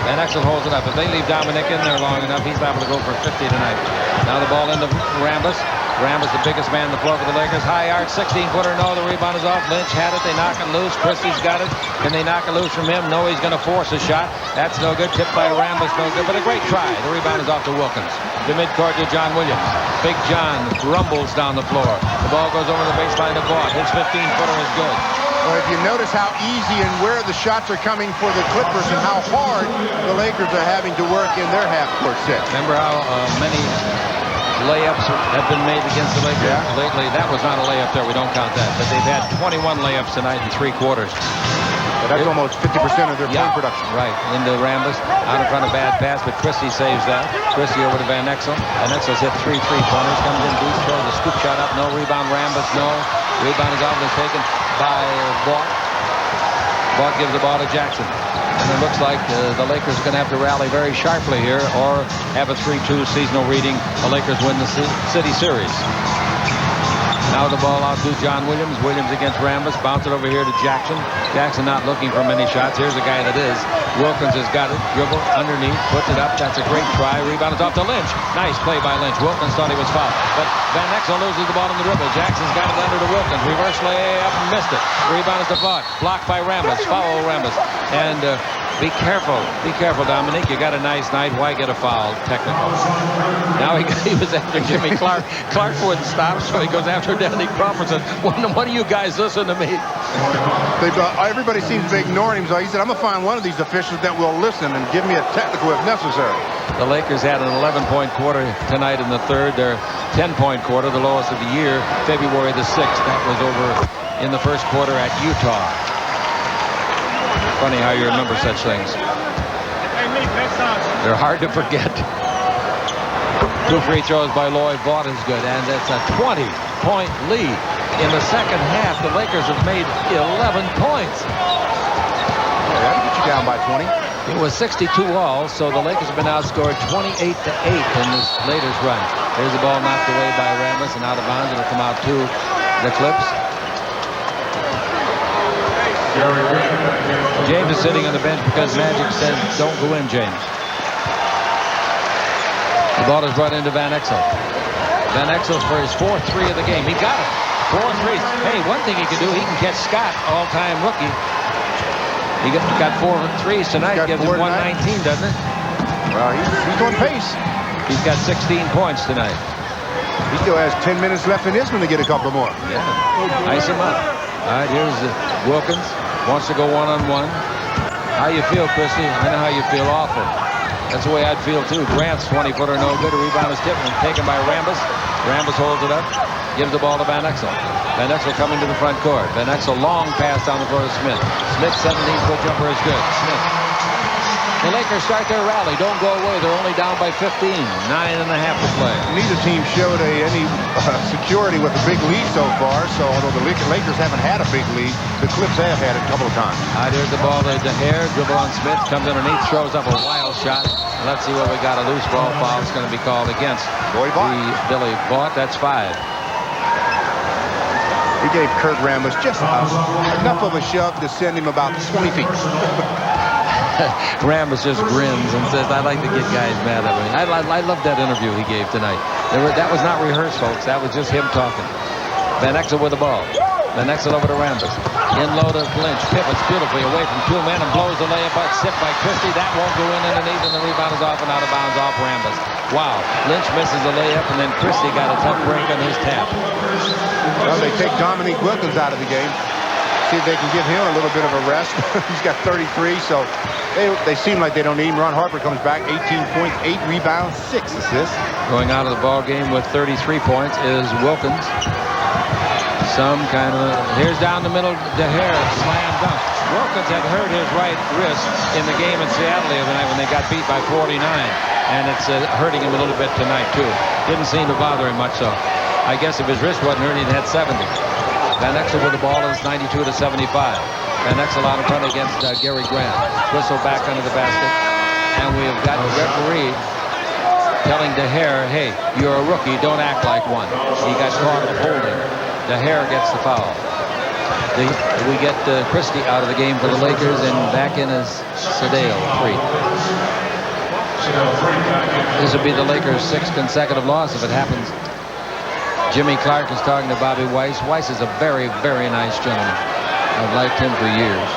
Van Exel holds it up. If they leave Dominic in there long enough, he's liable to go for 50 tonight. Now the ball into Rambis. Rambis, the biggest man on the floor for the Lakers. High arc, 16-footer. No, the rebound is off. Lynch had it. They knock it loose. Christie's got it. Can they knock it loose from him? No, he's going to force a shot. That's no good. Tipped by Rambis, no good. But a great try. The rebound is off to Wilkins. To midcourt to John Williams. Big John rumbles down the floor. The ball goes over the baseline to Vaught. His 15-footer is good. Well, if you notice how easy and where the shots are coming for the Clippers and how hard the Lakers are having to work in their half-court set. Remember how many layups have been made against the Lakers lately? That was not a layup there. We don't count that. But they've had 21 layups tonight in 3 quarters. But that's almost 50% of their point production. Right. Into Rambis. Out in front of bad pass, but Christie saves that. Christie over to Van Exel. Van Exel's hit 3 3-pointers. Comes in deep, throws a scoop shot up. No rebound. Rambis, no. Rebound is out and taken by Vaught. Vaught gives the ball to Jackson. And it looks like the Lakers are going to have to rally very sharply here or have a 3-2 seasonal reading. The Lakers win the city series. Now the ball out to John Williams. Williams against Rambis. Bounce it over here to Jackson. Jackson not looking for many shots. Here's a guy that is. Wilkins has got it. Dribble underneath. Puts it up. That's a great try. Rebound is off to Lynch. Nice play by Lynch. Wilkins thought he was fouled. But Van Exel loses the ball in the dribble. Jackson's got it under to Wilkins. Reverse layup and missed it. Rebound is to Vaught. Blocked by Rambis. Foul Rambis. And be careful. Be careful, Dominique. You got a nice night. Why get a foul? Technical. Now he was after Jimmy Clark. Clark wouldn't stop, so he goes after Danny Crawford. Said, "One of you guys listen to me." Everybody seems to be ignoring him. So he said, "I'm going to find one of these officials that will listen and give me a technical if necessary." The Lakers had an 11-point quarter tonight in the third. Their 10-point quarter, the lowest of the year, February the 6th. That was over in the first quarter at Utah. Funny how you remember such things. They're hard to forget. 2 free throws by Lloyd Vaught is good, and it's a 20-point lead. In the second half, the Lakers have made 11 points. Yeah, that'll get you down by 20. It was 62 all, so the Lakers have been outscored 28-8 in this latest run. Here's the ball knocked away by Rambis and out of bounds. It'll come out to the Clips. James is sitting on the bench because Magic said, don't go in, James. The ball is brought into Van Exel. Van Exel for his 4th 3 of the game. He got it. 4 threes. Hey, one thing he can do, he can catch Scott, all-time rookie. He got 4 threes tonight. Gives him 119, doesn't it? Well, he's on pace. He's got 16 points tonight. He still has 10 minutes left in this one to get a couple more. Yeah. Ice him up. All right, here's Wilkins. Wants to go one-on-one. How you feel, Christie? I know how you feel. Awful. That's the way I'd feel, too. Grant's 20-footer, no good. A rebound is tipped and taken by Rambis. Rambis holds it up. Gives the ball to Van Exel. Van Exel coming to the front court. Van Exel long pass down the floor to Smith. Smith's 17-foot jumper is good. Smith. The Lakers start their rally. Don't go away. They're only down by 15. 9.5 to play. Neither team showed any security with a big lead so far. So although the Lakers haven't had a big lead, the Clips have had it a couple of times. All right, here's the ball to DeHare. Dribble on Smith. Comes underneath. Throws up a wild shot. Let's see what we got. A loose ball foul is going to be called against Billy Vaught. That's 5. He gave Kurt Rambis just enough of a shove to send him about 20 feet. Rambis just grins and says, I like to get guys mad at me. I love that interview he gave tonight. That was not rehearsed, folks. That was just him talking. Van Exel with the ball. Van Exel over to Rambis. In low to Lynch. Pivots beautifully away from 2 men and blows the layup out. Sipped by Christie. That won't go in underneath, and the rebound is off and out of bounds off Rambis. Wow. Lynch misses the layup, and then Christie got a tough break on his tap. Well, they take Dominique Wilkins out of the game. See if they can give him a little bit of a rest. He's got 33, so they seem like they don't need him. Ron Harper comes back, 18 points, 8 rebounds, 6 assists. Going out of the ball game with 33 points is Wilkins. Some kind of... Here's down the middle, DeHare, slam dunk. Wilkins had hurt his right wrist in the game in Seattle the other night when they got beat by 49. And it's hurting him a little bit tonight, too. Didn't seem to bother him much, so I guess if his wrist wasn't hurting, he'd had 70. Van Exel with the ball is 92-75. Van Exel out in front against Gary Grant. Whistle back under the basket. And we have got the referee telling DeHare, hey, you're a rookie, don't act like one. He got caught holding. DeHare gets the foul. We get Christie out of the game for the Lakers, and back in is Sedale, 3. This would be the Lakers' 6th consecutive loss if it happens. Jimmy Clark is talking to Bobby Weiss. Weiss is a very, very nice gentleman. I've liked him for years.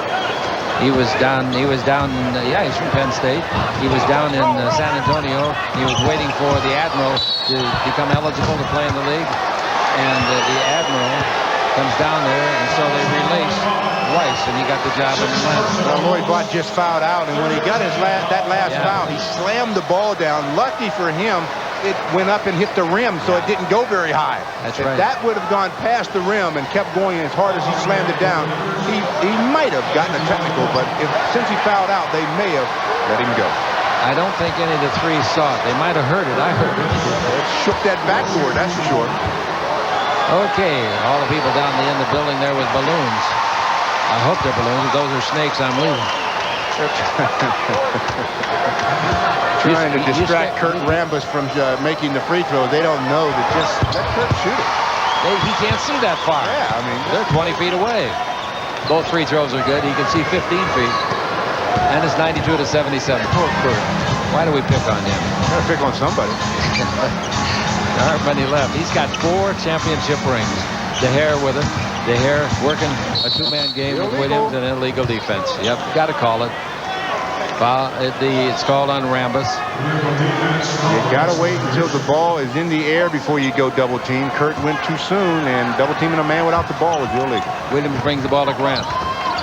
He was down, yeah, he's from Penn State. He was down in San Antonio. He was waiting for the Admiral to become eligible to play in the league. And the Admiral comes down there, and so they release Weiss, and he got the job in Atlanta. Well, Lloyd Vaught just fouled out, and when he got that last foul, he slammed the ball down. Lucky for him, it went up and hit the rim, so it didn't go very high. That's if right. that would have gone past the rim and kept going as hard as he slammed it down, he might have gotten a technical, but since he fouled out, they may have let him go. I don't think any of the 3 saw it. They might have heard it. I heard it. It shook that backboard, that's for sure. Okay, all the people down the end of the building there with balloons. I hope they're balloons. If those are snakes, I'm leaving. Trying to distract Kurt Rambis from making the free throw. They don't know that just let Kurt shoot it. He can't see that far. Yeah, I mean, they're 20 feet away. Both free throws are good. He can see 15 feet. And it's 92-77. Poor Kurt. Why do we pick on him? Gotta pick on somebody. There aren't many left. He's got 4 championship rings. DeHare with it. DeHare working a 2-man game with Williams and illegal defense. Yep, got to call it. It's called on Rambis. You got to wait until the ball is in the air before you go double team. Kurt went too soon, and double teaming a man without the ball is illegal. Williams brings the ball to Grant.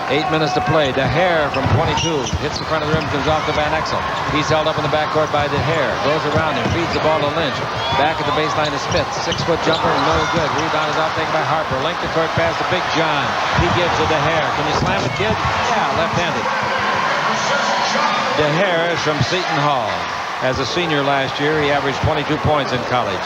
8 minutes to play. De Gea from 22 hits the front of the rim, comes off to Van Exel. He's held up in the backcourt by De Gea. Goes around him, feeds the ball to Lynch. Back at the baseline to Smith. 6-foot jumper, no good. Rebound is out taken by Harper. Length the court pass to Big John. He gives to De Gea. Can you slam it, kid? Yeah, left-handed. De Gea is from Seton Hall. As a senior last year, he averaged 22 points in college.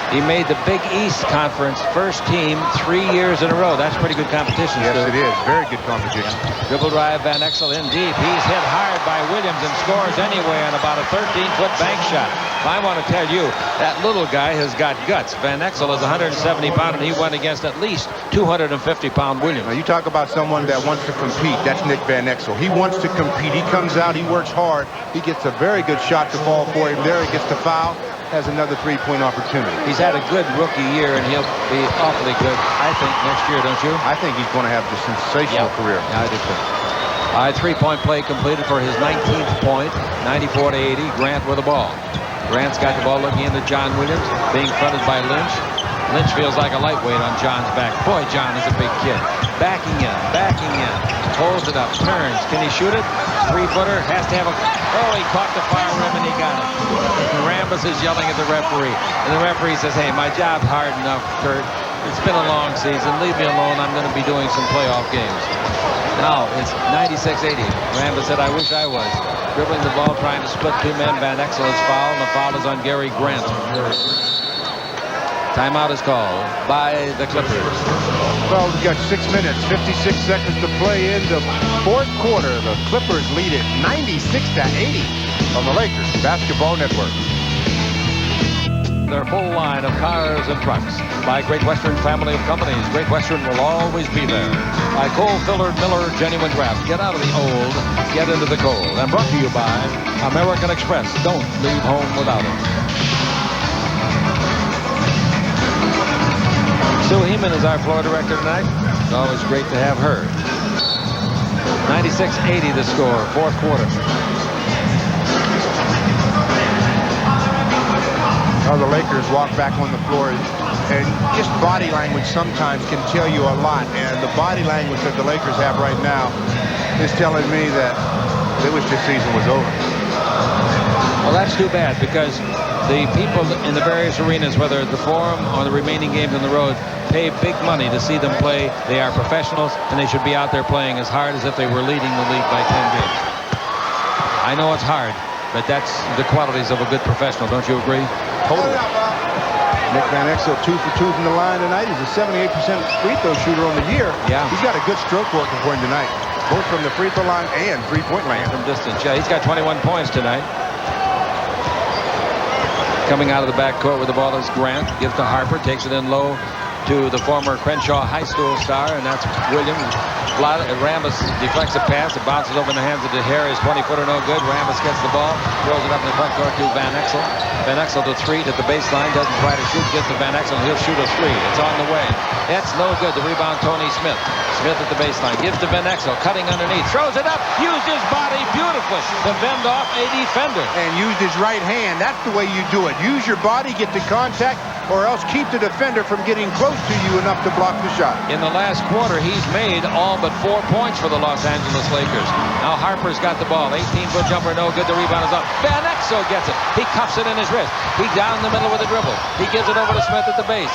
He made the Big East Conference first team 3 years in a row. That's pretty good competition. Yes, Stu. it is. Very good competition. Dribble drive, Van Exel in deep. He's hit hard by Williams and scores anyway on about a 13-foot bank shot. I want to tell you, that little guy has got guts. Van Exel is 170-pound, and he went against at least 250-pound Williams. Now, you talk about someone that wants to compete. That's Nick Van Exel. He wants to compete. He comes out. He works hard. He gets a very good shot to fall for him there. He gets the foul. Has another three-point opportunity. He's had a good rookie year, and he'll be awfully good, I think, next year, don't you? I think he's going to have a sensational career. Yeah, I do too. All right, three-point play completed for his 19th point, 94-80. Grant with the ball. Grant's got the ball looking into John Williams, being fronted by Lynch. Lynch feels like a lightweight on John's back. Boy, John is a big kid. Backing in, holds it up, turns. Can he shoot it? Three-footer, has to have a... Oh, he caught the far rim and he got it. And Rambis is yelling at the referee. And the referee says, hey, my job's hard enough, Kurt. It's been a long season. Leave me alone. I'm going to be doing some playoff games. Now, it's 96-80. Rambis said, I wish I was. Dribbling the ball, trying to split two men. Van Exel is fouled, and the foul is on Gary Grant. Timeout is called by the Clippers. Well, we've got 6 minutes, 56 seconds to play in the fourth quarter. The Clippers lead it 96-80 on the Lakers Basketball Network. Their full line of cars and trucks. By Great Western family of companies. Great Western will always be there. By Coal-Filled Miller Genuine Draft. Get out of the old, get into the cold. And brought to you by American Express. Don't leave home without it. Sue Heeman is our floor director tonight. It's always great to have her. 96-80 the score, fourth quarter. Well, the Lakers walk back on the floor, and just body language sometimes can tell you a lot. And the body language that the Lakers have right now is telling me that they wish this season was over. Well, that's too bad, because the people in the various arenas, whether at the Forum or the remaining games on the road, pay big money to see them play. They are professionals, and they should be out there playing as hard as if they were leading the league by 10 games. I know it's hard, but that's the qualities of a good professional. Don't you agree? Totally. Nick Van Exel 2 for 2 from the line tonight. He's a 78% free throw shooter on the year. Yeah. He's got a good stroke working for him tonight, both from the free throw line and three-point land. From distance, yeah, he's got 21 points tonight. Coming out of the backcourt with the ball is Grant. Gives to Harper, takes it in low to the former Crenshaw High School star, and that's Williams. Rambis deflects a pass. It bounces over in the hands of De Gea. His 20-footer no good. Rambis gets the ball, throws it up in the front court to Van Exel. Van Exel to three at the baseline. Doesn't try to shoot. Gets to Van Exel. He'll shoot a three. It's on the way. It's no good. The rebound, Tony Smith. Smith at the baseline. Gives to Van Exel. Cutting underneath. Throws it up. Used his body beautifully to fend off a defender. And used his right hand. That's the way you do it. Use your body, get the contact, or else keep the defender from getting close to you enough to block the shot. In the last quarter, he's made all but 4 points for the Los Angeles Lakers. Now Harper's got the ball. 18-foot jumper, no good. The rebound is up. Van Exel gets it. He cuffs it in his wrist. He down the middle with a dribble. He gives it over to Smith at the base.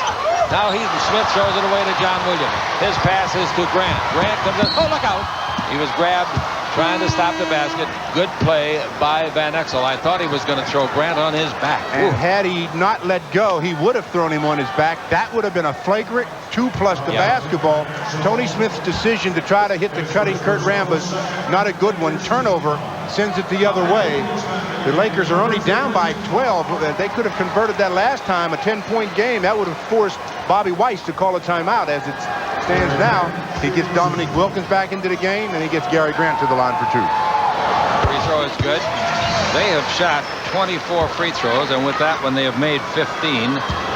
Now Smith throws it away to John Williams. His pass is to Grant. Grant comes in. Oh, look out. He was grabbed trying to stop the basket. Good play by Van Exel. I thought he was going to throw Grant on his back. And had he not let go, he would have thrown him on his back. That would have been a flagrant 2+ the basketball. Tony Smith's decision to try to hit the cutting Kurt Rambis, not a good one. Turnover sends it the other way. The Lakers are only down by 12. They could have converted that last time, a 10-point game. That would have forced Bobby Weiss to call a timeout. As it stands now, he gets Dominique Wilkins back into the game, and he gets Gary Grant to the line for 2. Free throw is good. They have shot 24 free throws, and with that one they have made 15.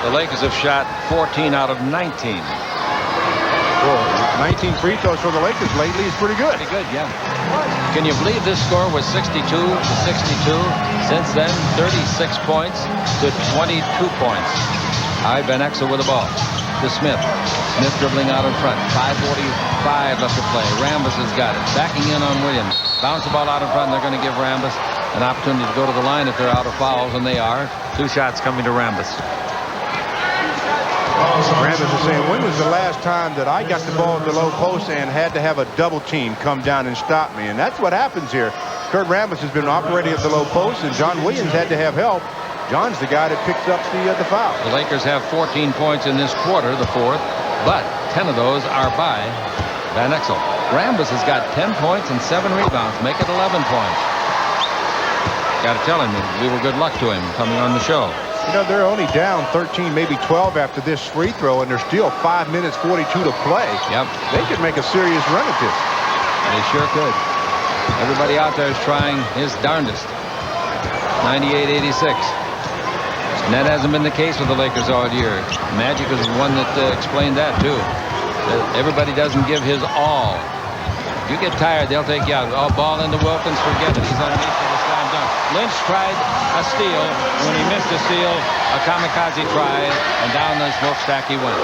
The Lakers have shot 14 out of 19. Well, 19 free throws for the Lakers lately is pretty good. Pretty good, yeah. Can you believe this score was 62 to 62? Since then, 36 points to 22 points. Van Exel with the ball. to Smith. Smith dribbling out in front. 5:45 left to play. Rambus has got it. Backing in on Williams. Bounce the ball out in front. They're going to give Rambus an opportunity to go to the line if they're out of fouls, and they are. 2 shots coming to Rambus. Rambus is saying, when was the last time that I got the ball at the low post and had to have a double team come down and stop me? And that's what happens here. Kurt Rambus has been operating at the low post, and John Williams had to have help. John's the guy that picks up the foul. The Lakers have 14 points in this quarter, the fourth, but 10 of those are by Van Exel. Rambus has got 10 points and 7 rebounds. Make it 11 points. Got to tell him we were good luck to him coming on the show. You know, they're only down 13, maybe 12 after this free throw, and there's still 5 minutes 42 to play. Yep. They could make a serious run at this. They sure could. Everybody out there is trying his darndest. 98-86. And that hasn't been the case with the Lakers all year. Magic is the one that explained that, too. Everybody doesn't give his all. If you get tired, they'll take you out. Oh, ball into Wilkins, forget it. He's underneath for the slam dunk. Lynch tried a steal. When he missed a steal, a kamikaze try, and down the smokestack he went.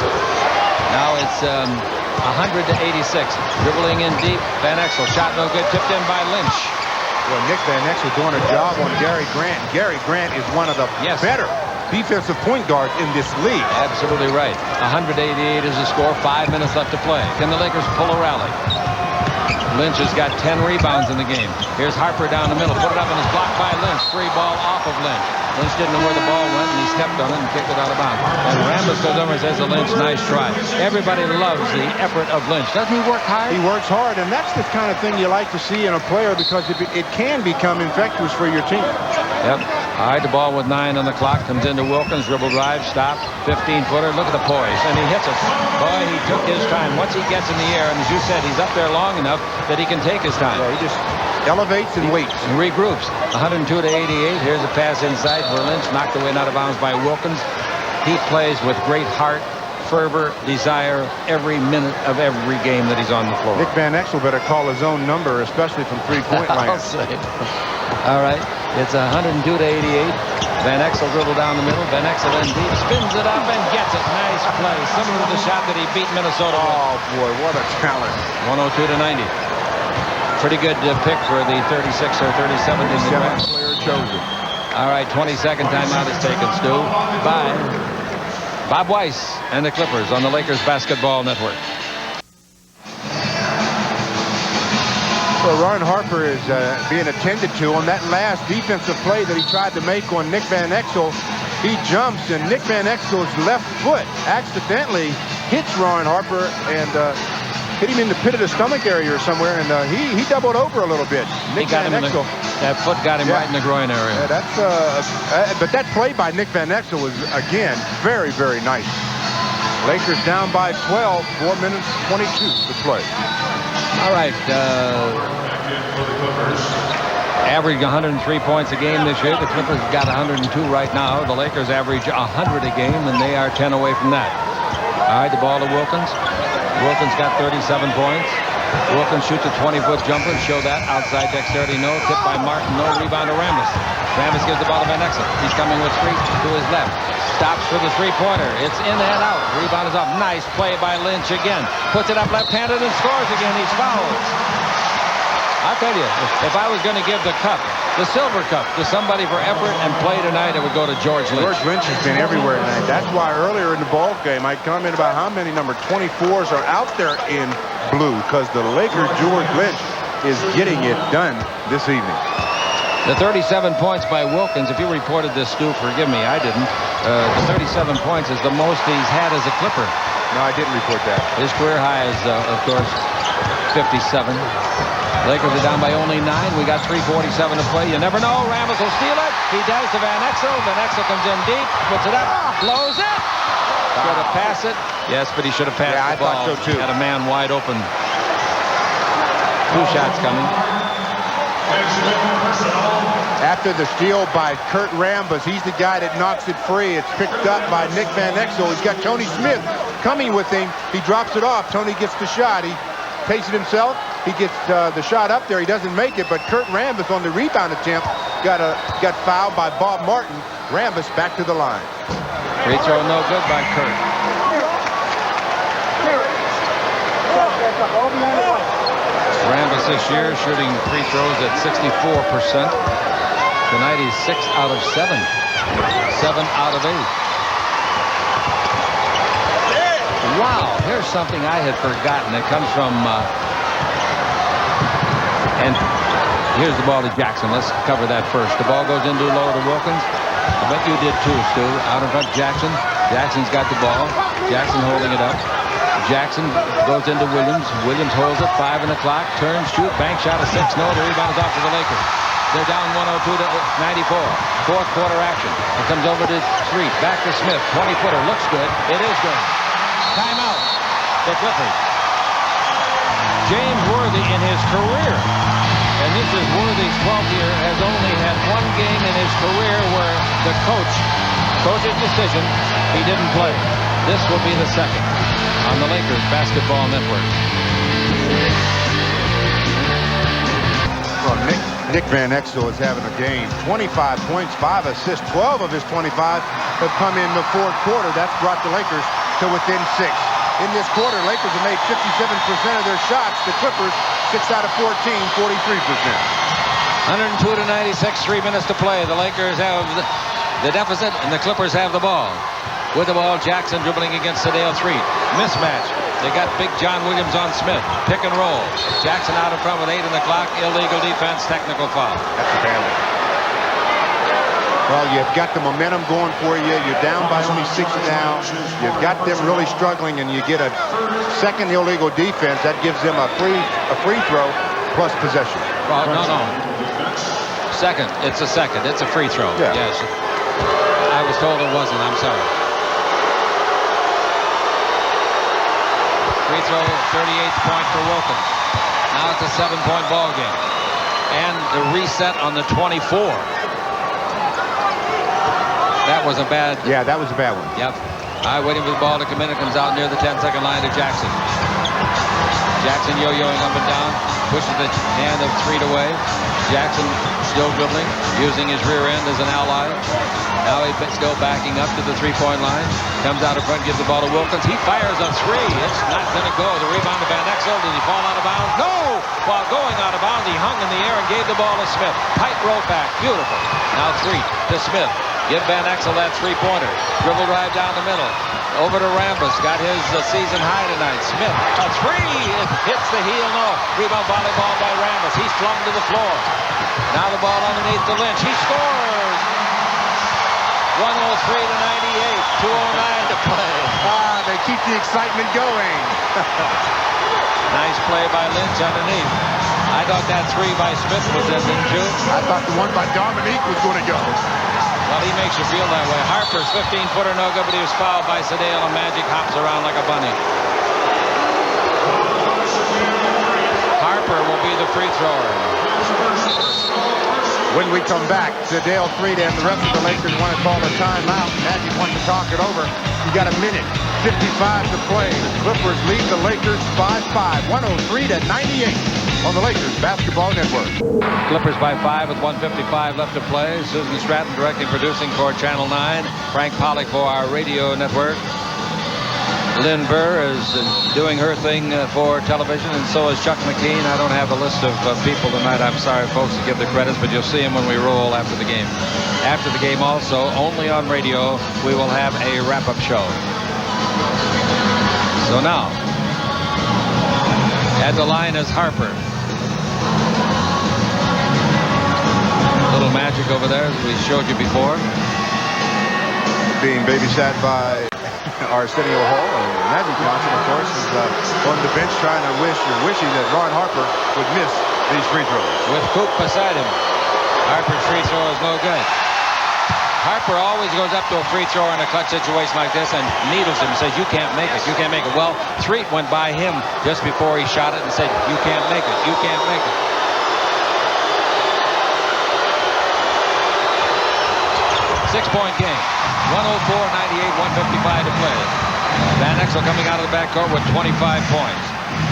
Now it's 100-86. Dribbling in deep. Van Exel, shot no good, tipped in by Lynch. Well, Nick Van Exel doing a job on Gary Grant. Gary Grant is one of the better defensive point guards in this league. Absolutely right. 188 is the score. 5 minutes left to play. Can the Lakers pull a rally? Lynch has got 10 rebounds in the game. Here's Harper down the middle. Put it up and is blocked by Lynch. Free ball off of Lynch. Lynch didn't know where the ball went, and he stepped on it and kicked it out of bounds. And Rambus goes over and says to Lynch, nice try. Everybody loves the effort of Lynch. Doesn't he work hard? He works hard, and that's the kind of thing you like to see in a player because it can become infectious for your team. Yep. All right, the ball with 9 on the clock comes into Wilkins. Dribble drive, stop, 15-footer. Look at the poise, and he hits it. Boy, he took his time. Once he gets in the air, and as you said, he's up there long enough that he can take his time. Yeah, he just elevates and waits. And regroups. 102-88. Here's a pass inside for Lynch. Knocked away and out of bounds by Wilkins. He plays with great heart, fervor, desire every minute of every game that he's on the floor. Nick Van Exel better call his own number, especially from three-point line. All right. It's 102-88. Van Exel dribble down the middle. Van Exel in deep. Spins it up and gets it. Nice play. Similar to the shot that he beat Minnesota with. Oh, boy, what a talent. 102-90. Pretty good pick for the 36 or 37 in the draft. Player chosen. All right, 22nd timeout is taken, Stu, by Bob Weiss and the Clippers on the Lakers Basketball Network. Well, Ron Harper is being attended to on that last defensive play that he tried to make on Nick Van Exel. He jumps, and Nick Van Exel's left foot accidentally hits Ron Harper and hit him in the pit of the stomach area or somewhere, and he doubled over a little bit. Nick Van Exel. That foot got him right in the groin area. Yeah, but that play by Nick Van Exel was, again, very, very nice. Lakers down by 12, 4 minutes, 22 to play. All right. Average 103 points a game this year. The Clippers got 102 right now. The Lakers average 100 a game, and they are 10 away from that. All right, the ball to Wilkins. Wilkins got 37 points. Wilkins shoots a 20-foot jumper. Show that. Outside dexterity, no. Tipped by Martin, no. Rebound to Rambus. Rambus gives the ball to Van Exel. He's coming with Street to his left. Stops for the three-pointer. It's in and out. Rebound is off. Nice play by Lynch again. Puts it up left-handed and scores again. He's fouled. I'll tell you, if I was going to give the cup, the silver cup, to somebody for effort and play tonight, it would go to George Lynch. George Lynch has been everywhere tonight. That's why earlier in the ball game, I commented about how many number 24s are out there in blue, because the Lakers' George Lynch is getting it done this evening. The 37 points by Wilkins, if you reported this, Stu, forgive me, I didn't. The 37 points is the most he's had as a Clipper. No, I didn't report that. His career high is, of course, 57. Lakers are down by only 9. We got 3:47 to play. You never know. Rambus will steal it. He does to Van Exel. Van Exel comes in deep, puts it up, blows it. Should have passed it. Yes, but he should have passed the ball. I thought so too. Had a man wide open. 2 shots coming. After the steal by Kurt Rambus, he's the guy that knocks it free. It's picked up by Nick Van Exel. He's got Tony Smith coming with him. He drops it off. Tony gets the shot. He takes it himself. He gets the shot up there. He doesn't make it, but Kurt Rambus on the rebound attempt got fouled by Bob Martin. Rambus back to the line. Free throw no good by Kurt. Rambis this year shooting free throws at 64%. Tonight he's 6 out of 7. 7 out of 8. Wow, here's something I had forgotten. It comes from and here's the ball to Jackson. Let's cover that first. The ball goes into low to Wilkins. I bet you did too, Stu. Out in front, Jackson. Jackson's got the ball. Jackson holding it up. Jackson goes into Williams. Williams holds it. 5 on the clock. Turns, shoot, bank shot of 6. No, the rebound is off to the Lakers. They're down 102 to 94. Fourth quarter action. It comes over to Street. Back to Smith. 20-footer. Looks good. It is good. Timeout. The Clippers. James Worthy in his career, and this is Worthy's 12th year, has only had one game in his career where the coach's decision, he didn't play. This will be the second on the Lakers Basketball Network. Well, Nick Van Exel is having a game. 25 points, 5 assists. 12 of his 25 have come in the fourth quarter. That's brought the Lakers to within 6. In this quarter, Lakers have made 57% of their shots. The Clippers, 6 out of 14, 43%. 102 to 96, 3 minutes to play. The Lakers have the deficit, and the Clippers have the ball. With the ball, Jackson dribbling against Sedale Street. Mismatch. They got big John Williams on Smith. Pick and roll. Jackson out in front with 8 on the clock. Illegal defense, technical foul. That's a penalty. Well, you've got the momentum going for you. You're down by only 6 now. You've got them really struggling, and you get a second illegal defense. That gives them a free throw plus possession. Well, no. Second. It's a second. It's a free throw. Yeah. Yes. I was told it wasn't. I'm sorry. Free throw, 38th point for Wilkins. Now it's a 7-point ball game. And the reset on the 24. That was a bad... Yeah, that was a bad one. Yep. Waiting for the ball to come in. It comes out near the 10-second line to Jackson. Jackson yo-yoing up and down. Pushes the hand of Street away. Jackson still dribbling, using his rear end as an ally. Now he's still backing up to the 3-point line. Comes out in front, gives the ball to Wilkins. He fires a 3. It's not going to go. The rebound to Van Exel. Did he fall out of bounds? No! While going out of bounds, he hung in the air and gave the ball to Smith. Tight roll back. Beautiful. Now Street to Smith. Give Van Exel that 3-pointer. Dribble drive down the middle. Over to Rambis. Got his season high tonight. Smith, a 3. It hits the heel. No. Rebound volleyball by Rambis. He's flung to the floor. Now the ball underneath to Lynch. He scores. 103 to 98. 2:09 to play. They keep the excitement going. Nice play by Lynch underneath. I thought that 3 by Smith was in, didn't you? I thought the one by Dominique was going to go. Well, he makes you feel that way. Harper's 15-footer, no good, but he was fouled by Sedale, and Magic hops around like a bunny. Harper will be the free thrower. When we come back, Sedale Street and the rest of the Lakers want to call a timeout. Magic wants to talk it over. You got a minute, 55 to play. The Clippers lead the Lakers 5-5, 103 to 98 on the Lakers Basketball Network. Clippers by 5 with 1:55 left to play. Susan Stratton directing, producing for Channel 9. Frank Pollock for our radio network. Lynn Burr is doing her thing for television, and so is Chuck McKean. I don't have a list of people tonight. I'm sorry, folks, to give the credits, but you'll see them when we roll after the game. After the game also, only on radio, we will have a wrap-up show. So now, at the line is Harper. Little magic over there, as we showed you before. Being babysat by Arsenio Hall, and Magic Johnson, of course, is on the bench trying to wishing that Ron Harper would miss these free throws. With Coop beside him. Harper's free throw is no good. Harper always goes up to a free throw in a clutch situation like this and needles him and says, you can't make it, you can't make it. Well, Street went by him just before he shot it and said, you can't make it, you can't make it. Six-point game. 104-98, 1:55 to play. Van Exel coming out of the backcourt with 25 points.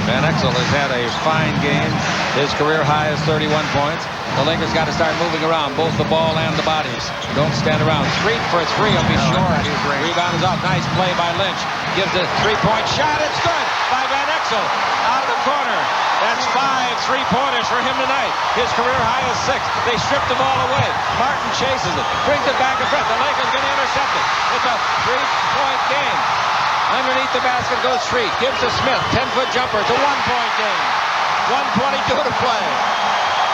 Van Exel has had a fine game. His career high is 31 points. The Lakers got to start moving around, both the ball and the bodies. Don't stand around. Street for 3 will be short. Rebound is off. Nice play by Lynch. Gives a 3-point shot. It's good by Van Exel. Exel out of the corner. That's 5 3-pointers for him tonight. His career high is 6. They stripped the ball away. Martin chases it, brings it back in front. The Lakers going to intercept it. It's a 3-point game. Underneath the basket goes Street. Gives to Smith. 10-foot jumper. It's a 1-point game. 1:22 to play.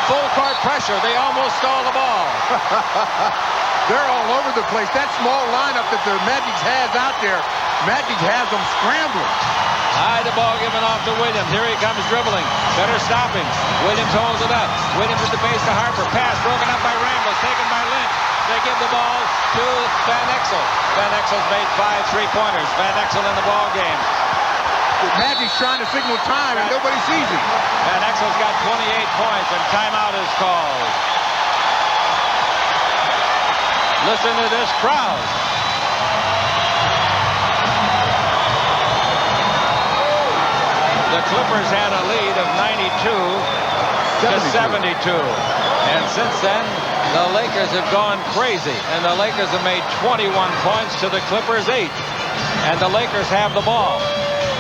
Full court pressure. They almost stole the ball. They're all over the place. That small lineup that the Magic has out there, Magic has them scrambling. High the ball given off to Williams. Here he comes dribbling. Better stop him. Williams holds it up. Williams at the base to Harper. Pass broken up by Rambis. Taken by Lynch. They give the ball to Van Exel. Van Exel's made 5 3-pointers. Van Exel in the ball game. Magic's trying to signal time and nobody sees him. Van Exel's got 28 points and timeout is called. Listen to this crowd. The Clippers had a lead of 92 to 72. And since then, the Lakers have gone crazy. And the Lakers have made 21 points to the Clippers 8. And the Lakers have the ball.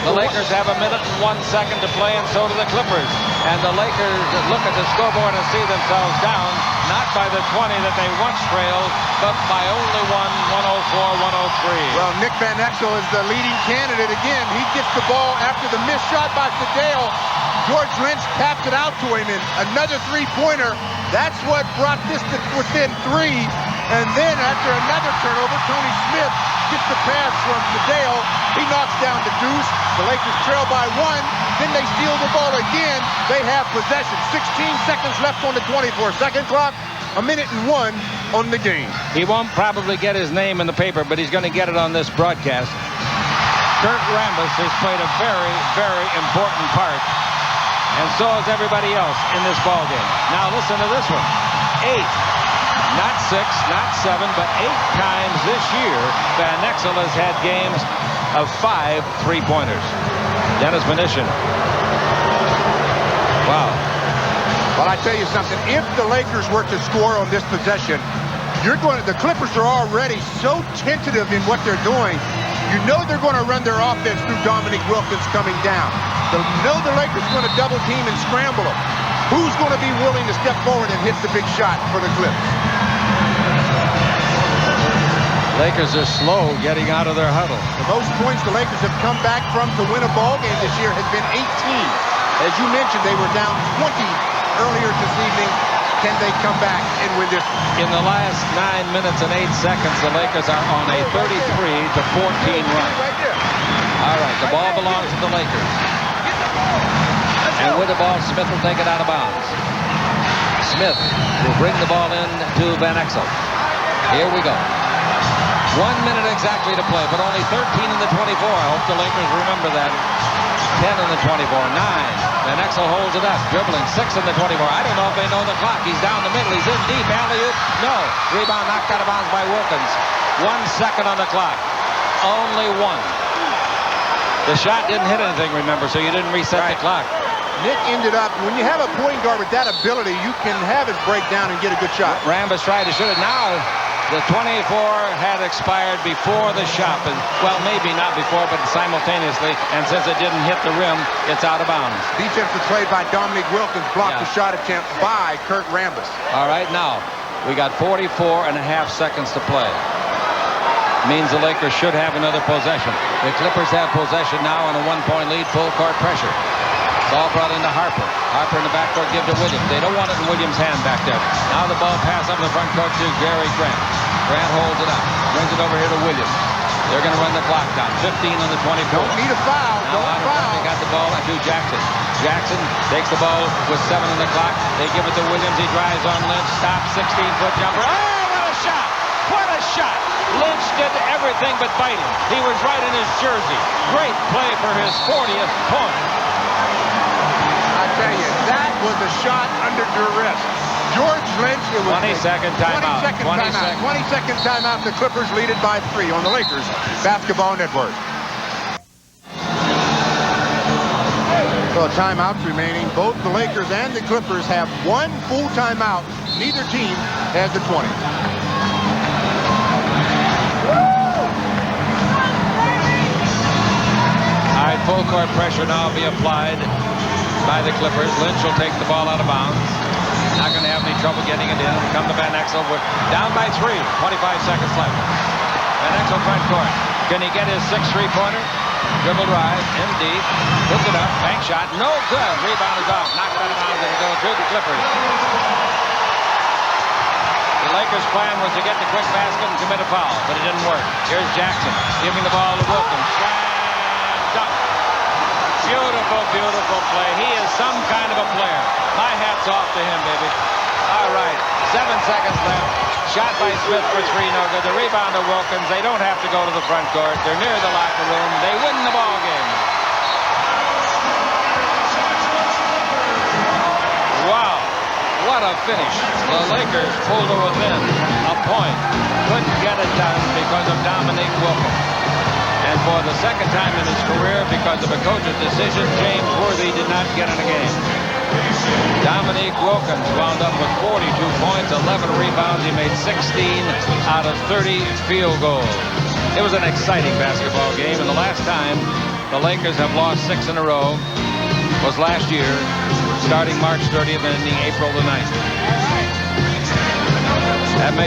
The Lakers have 1 minute and 1 second to play, and so do the Clippers. And the Lakers look at the scoreboard and see themselves down, not by the 20 that they once trailed, but by only 104-103. Well, Nick Van Exel is the leading candidate again. He gets the ball after the missed shot by Sedale. George Lynch taps it out to him, and another 3-pointer. That's what brought this to within 3. And then after another turnover, Tony Smith gets the pass from Sedale. He knocks down the deuce. The Lakers trail by 1. Then they steal the ball again. They have possession. 16 seconds left on the 24-second clock. 1 minute and 1 on the game. He won't probably get his name in the paper, but he's going to get it on this broadcast. Kurt Rambis has played a very, very important part. And so has everybody else in this ballgame. Now listen to this one. 8. Not 6, not 7, but 8 times this year, Van Exel has had games of 5 3-pointers. Dennis Mnuchin. Wow. Well, I tell you something. If the Lakers were to score on this possession, the Clippers are already so tentative in what they're doing. You know they're going to run their offense through Dominique Wilkins coming down. They know the Lakers are going to double team and scramble them. Who's going to be willing to step forward and hit the big shot for the Clippers? Lakers are slow getting out of their huddle. The most points the Lakers have come back from to win a ball game this year has been 18. As you mentioned, they were down 20 earlier this evening. Can they come back and win this one? In the last 9 minutes and 8 seconds, the Lakers are on a 33-14 run. All right, the ball belongs to the Lakers. And with the ball, Smith will take it out of bounds. Smith will bring the ball in to Van Exel. Here we go. 1 minute exactly to play, but only 13 in the 24. I hope the Lakers remember that. 10 in the 24. 9. Van Exel holds it up. Dribbling. 6 in the 24. I don't know if they know the clock. He's down the middle. He's in deep. Alley-oop. No. Rebound knocked out of bounds by Wilkins. 1 second on the clock. Only 1. The shot didn't hit anything, remember, so you didn't reset the clock. Nick ended up, when you have a point guard with that ability, you can have it break down and get a good shot. Rambis tried to shoot it. Now the 24 had expired before the shot. And, well, maybe not before, but simultaneously. And since it didn't hit the rim, it's out of bounds. Defensive play by Dominique Wilkins blocked the shot attempt by Kurt Rambis. All right, now we got 44 and a half seconds to play. Means the Lakers should have another possession. The Clippers have possession now on a 1-point lead, full court pressure. It's all brought into Harper. Harper in the backcourt, give to Williams. They don't want it in Williams' hand back there. Now the ball pass up in the front court to Gary Grant. Grant holds it up. Brings it over here to Williams. They're going to run the clock down. 15 on the 24. Don't need a foul. Now Don't foul. They got the ball to Jackson. Jackson takes the ball with 7 on the clock. They give it to Williams. He drives on Lynch. Stops. 16-foot jumper. Oh, what a shot! What a shot! Lynch did everything but bite him. He was right in his jersey. Great play for his 40th point. I tell you, that was a shot under duress. George Lynch, it was 20-second timeout. 20-second timeout. The Clippers lead it by 3 on the Lakers Basketball Network. So timeouts remaining. Both the Lakers and the Clippers have 1 full timeout. Neither team has the 20. right, full court pressure now be applied by the Clippers. Lynch will take the ball out of bounds. Not going to have any trouble getting it in. Come to Van Exel. We're down by 3. 25 seconds left. Van Exel front court. Can he get his 6 3-pointer? Dribble drive in deep. Puts it up. Bank shot. No good. Rebound is off. Knocked out of bounds and go to the Clippers. The Lakers' plan was to get the quick basket and commit a foul, but it didn't work. Here's Jackson giving the ball to Wilkins. Slam dunk. Beautiful, beautiful play. He is some kind of a player. My hat's off to him, baby. All right, 7 seconds left. Shot by Smith for 3, no good. The rebound to Wilkins. They don't have to go to the front court. They're near the locker room. They win the ball game. Wow, what a finish. The Lakers pulled to within a point. Couldn't get it done because of Dominique Wilkins. And for the second time in his career, because of a coach's decision, James Worthy did not get in the game. Dominique Wilkins wound up with 42 points, 11 rebounds. He made 16 out of 30 field goals. It was an exciting basketball game, and the last time the Lakers have lost 6 in a row was last year, starting March 30th and ending April the 9th. That makes